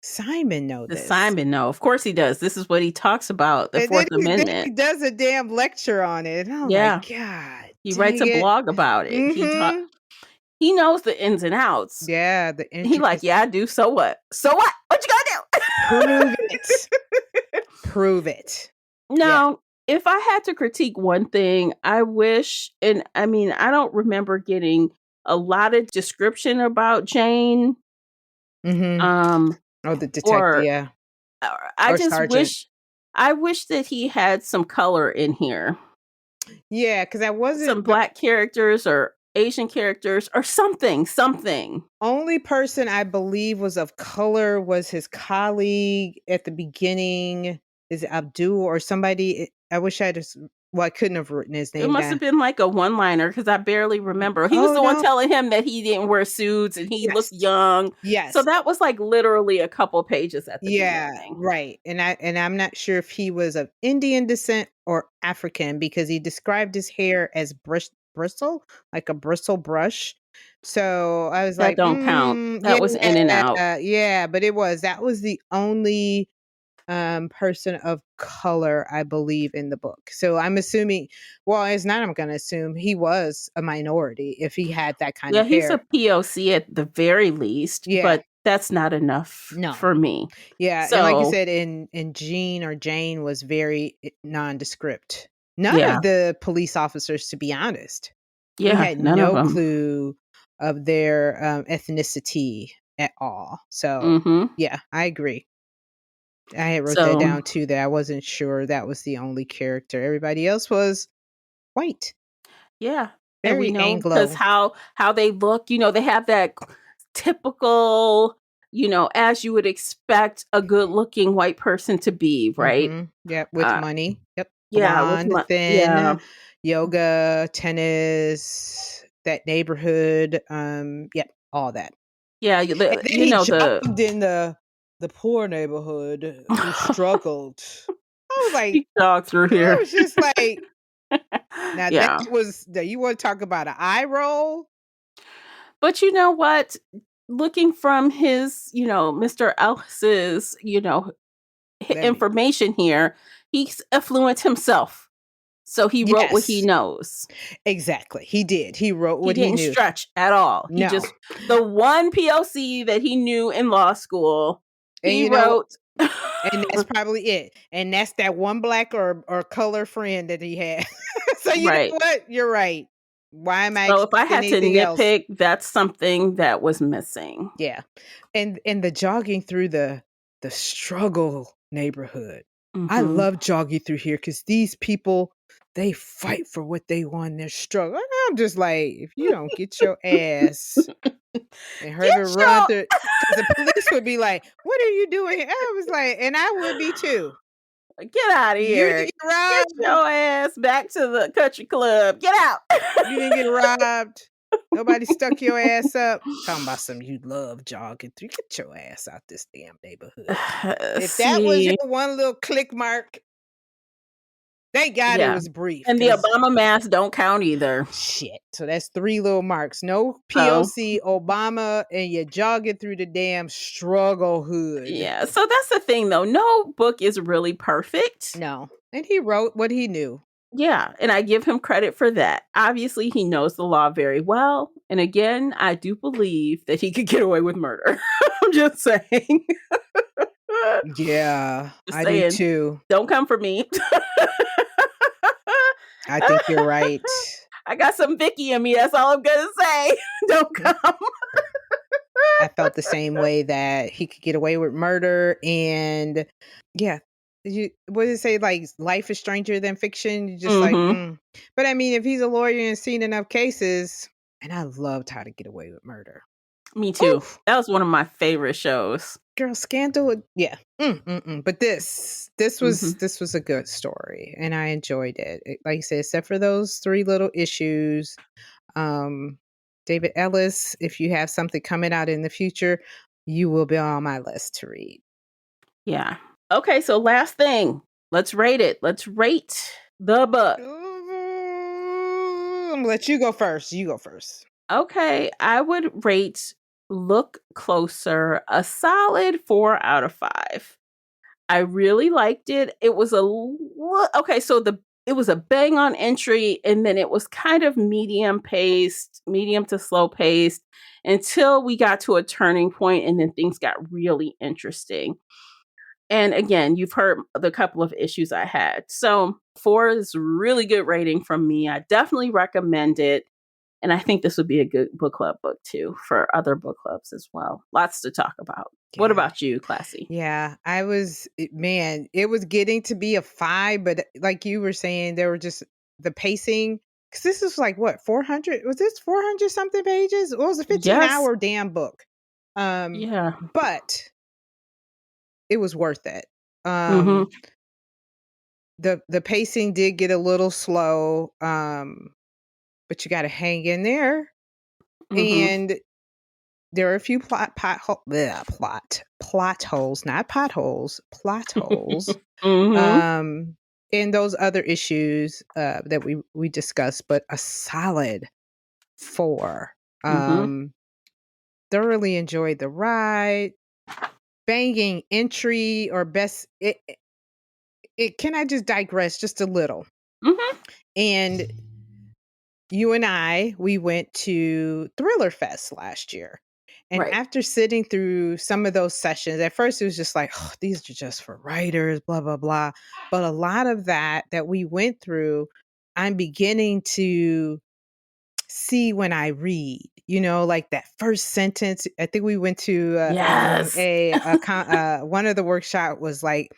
Simon know The this? Simon, no, of course he does. This is what he talks about, the And then Fourth he Amendment. does a damn lecture on it. And I'm like, Yeah. God He writes dang a it. blog about it. Mm-hmm. He knows the ins and outs. Yeah, the He like, intricacies. yeah, I do. So what? So what? What you Prove gonna it. do? Prove it. Yeah. Now, if I had to critique one thing, I wish, and I mean, I don't remember getting a lot of description about Jane. Mm-hmm. Um, Oh, the detective, or yeah. I Or just sergeant. wish that he had some color in here, Yeah, because I wasn't some the black characters or Asian characters or something. only person I believe was of color was his colleague at the beginning. Is it Abdul or somebody? I wish I couldn't have written his It name must have down. been like a one-liner because I barely remember. He was Oh, the one no. telling him that he didn't wear suits and he Yes. looked young. So Yes. that was like literally a couple pages at the Yeah, beginning. right. And I'm not sure if he was of Indian descent or African because he described his hair as bristle, like a bristle brush. So I was That like, don't count. That was in and out. yeah, but that was the only person of color, I believe, in the book. So I'm assuming, well, it's not, I'm going to assume he was a minority if he had that kind Yeah, of he's a hair. POC at the very least, Yeah. but that's not enough No. for me. Yeah, and like you So, said, in Jean or Jane was very nondescript. None yeah, of the police officers, to be honest. We yeah, had none of no them. clue of their ethnicity at all. So, Mhm. yeah, I agree. I had wrote that So, down too, that I wasn't sure that was the only character. Everybody else was white, yeah, and we very know because Anglo. how they look, they have that typical, as you would expect a good-looking white person to be, right? Mhm. Yep, with Uh, money. Yep. yeah, with Blonde, my yeah, thin, yoga, tennis, that neighborhood, yep, all that. yeah, And then he jogged in the poor neighborhood who struggled. I was like, he jogged through I here. was just like, now that Yeah. was you wanna talk about an eye roll? But you know what? Looking from his, Mr. Ellis's, Let me information here, he's affluent himself. So he wrote what he Yes, knows. exactly. He did. He wrote He what he didn't knew. stretch at all. He No. just the one POC that he knew in law school, And he you know wrote. And that's probably it. And that's that one black or color friend that he had. So you know Right. what? You're right. Why am I So if I expecting had to anything else? nitpick, that's something that was missing. Yeah. And the jogging through the struggle neighborhood. I Mhm. love jogging through here because these people, they fight for what they want. They're struggling. I'm just like, if you don't get your ass and Get hurry run your through, because the police would be like, "What are you doing here?" I was like, and I would be too. Get out of You here. didn't get Get robbed. your ass back to the country club. Get out. You didn't get robbed. Nobody stuck your ass up. Talking about some you love jogging through. Get your ass out this damn neighborhood. If that was See, your one little click mark, thank God it yeah. was brief. And the Cause Obama masks don't count either. shit. So that's 3 little marks. No So, POC, Obama, and you're jogging through the damn struggle hood. yeah. So that's the thing though. No book is really perfect. No. And he wrote what he knew. Yeah, and I give him credit for that. Obviously, he knows the law very well. And again, I do believe that he could get away with murder. I'm just saying. Yeah, Just I do saying. too. Don't come for me. I think you're right. I got some Vicky in me. That's all I'm gonna say. Don't come. I felt the same way that he could get away with murder and yeah. What did it say? Like life is stranger than fiction. You're just like, Hmm. mm. But I mean, if he's a lawyer and seen enough cases, and I loved How to Get Away with Murder. Me too. Oof, That was one of my favorite shows. girl, scandal. Yeah, but this Hmm. was a good story, and I enjoyed it. Like you said, except for those 3 little issues. Um, David Ellis, if you have something coming out in the future, you will be on my list to read. Yeah. Okay, so last thing. Let's rate it. Let's rate the book. I'm gonna let you go first. You go first. Okay, I would rate Look Closer a solid 4 out of 5. I really liked it. It was okay, so it was a bang on entry and then it was kind of medium paced, medium to slow paced until we got to a turning point and then things got really interesting. And again, you've heard the couple of issues I had. So 4 is really good rating from me. I definitely recommend it. And I think this would be a good book club book too for other book clubs as well. Lots to talk about. What Yeah. about you, Classy? Yeah, man, it was getting to be a 5, but like you were saying, there were just the pacing. Because this is like what, 400? Was this 400 something pages? Well, it was a 15 Yes. hour damn book. Yeah. But it was worth it. Mhm. The pacing did get a little slow, but you got to hang in there. Mhm. And there are a few plot holes, not potholes, plot holes. Mhm. Um, in those other issues that we discussed, but a solid 4. Mhm. Thoroughly enjoyed the ride. Banging entry or best. It can I just digress just a little? Mhm. And you and I, we went to Thriller Fest last year. And Right. after sitting through some of those sessions, at first it was just like, oh, these are just for writers, blah, blah, blah. But a lot of that we went through, I'm beginning to see when I read, like that first sentence. I think we went to Yes. one of the workshop was like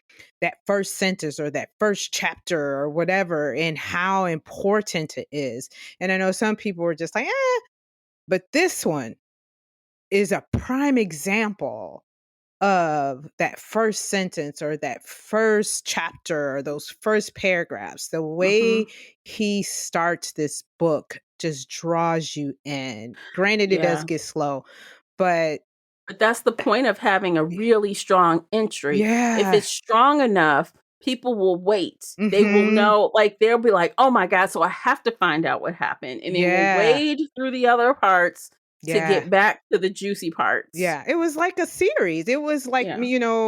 that first sentence or that first chapter or whatever, and how important it is. And I know some people were just like, but this one is a prime example of that first sentence or that first chapter or those first paragraphs. The Hmm. way he starts this book just draws you in. Granted, it does Yeah. get slow, but But that's the point of having a really strong entry. If yeah. it's strong enough, people will wait. They will Mhm. know, like, they'll be like, "Oh my god, so I have to find out what happened," and they will Yeah. wade through the other parts to Yeah. get back to the juicy parts. Yeah, it was like a series. It was like, Yeah.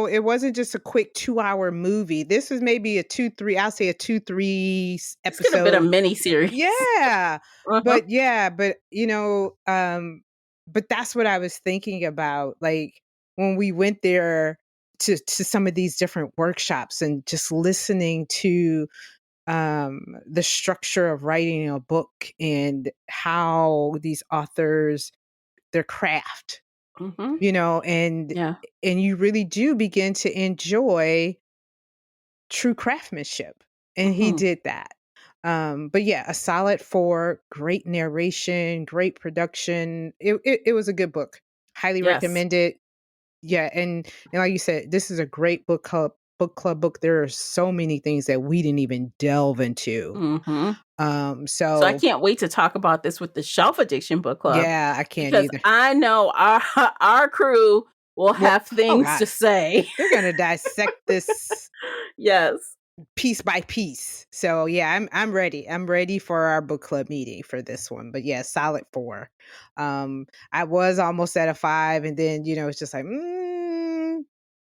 it wasn't just a quick 2-hour movie. This was maybe a 2-3, I'll say a 2-3 This could have been a episode. mini series. Yeah. Uh-huh. But yeah, but that's what I was thinking about, like, when we went there to some of these different workshops and just listening to the structure of writing a book and how these authors, their craft, Mhm. and Yeah. you really do begin to enjoy true craftsmanship, and he Mhm. did that. But yeah, a solid 4, great narration, great production. It was a good book. Highly Yes. recommend it. Yeah, and like you said, this is a great book club book. There are so many things that we didn't even delve into. Mhm. So I So can't wait to talk about this with the Shelf Addiction Book Club yeah, I can't because either. I know our our crew will Well, have oh things to gosh, say. they're gonna dissect this Yes. piece by piece. So yeah, I'm ready. I'm ready for our book club meeting for this one. But yeah, solid 4. I was almost at a 5, and then it's just like,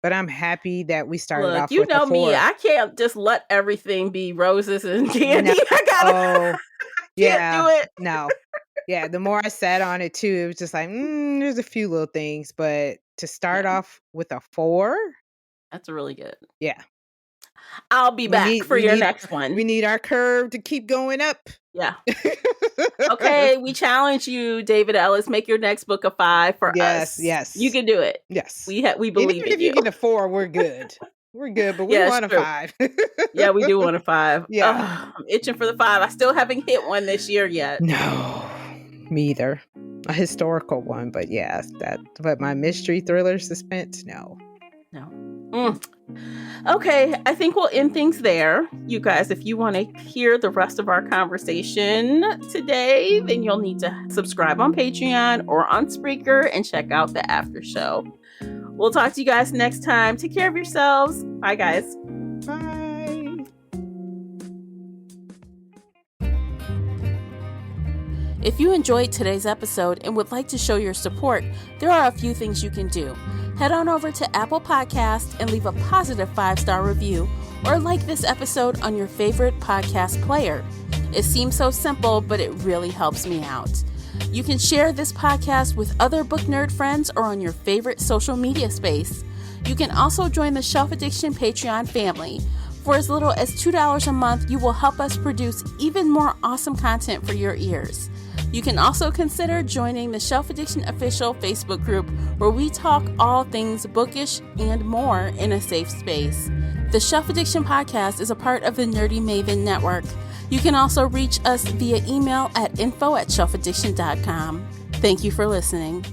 but I'm happy that we started Look, off you with a know me, 4. I can't just let everything be roses and No, candy. I gotta can't do yeah, it. no, yeah. The more I sat on it too, it was just like, there's a few little things, but to start Yeah, off with a 4, that's really good. yeah, I'll be we back need for we your need next we one. need our curve to keep going up. Yeah. Okay, we challenge you, David Ellis. Make your next book a 5 for Yes, us. You yes. can do it. Yes. We And believe even in if you you. get a 4, we're good. We're good, but we Yeah, it's want a true. 5. Yeah, we do want a 5. Yeah. Ugh, I'm itching for the 5. I still haven't hit one this year yet. No, me either. A historical one, but yes, but my mystery thriller suspense, no. No. Mm. Okay, I think we'll end things there. You guys, if you want to hear the rest of our conversation today, then you'll need to subscribe on Patreon or on Spreaker and check out the after show. We'll talk to you guys next time. Take care of yourselves. Bye, guys. Bye. If you enjoyed today's episode and would like to show your support, there are a few things you can do. Head on over to Apple Podcasts and leave a positive 5-star review, or like this episode on your favorite podcast player. It seems so simple, but it really helps me out. You can share this podcast with other book nerd friends or on your favorite social media space. You can also join the Shelf Addiction Patreon family. For as little as $2 a month, you will help us produce even more awesome content for your ears. You can also consider joining the Shelf Addiction official Facebook group, where we talk all things bookish and more in a safe space. The Shelf Addiction podcast is a part of the Nerdy Maven Network. You can also reach us via email at info@shelfaddiction.com. Thank you for listening.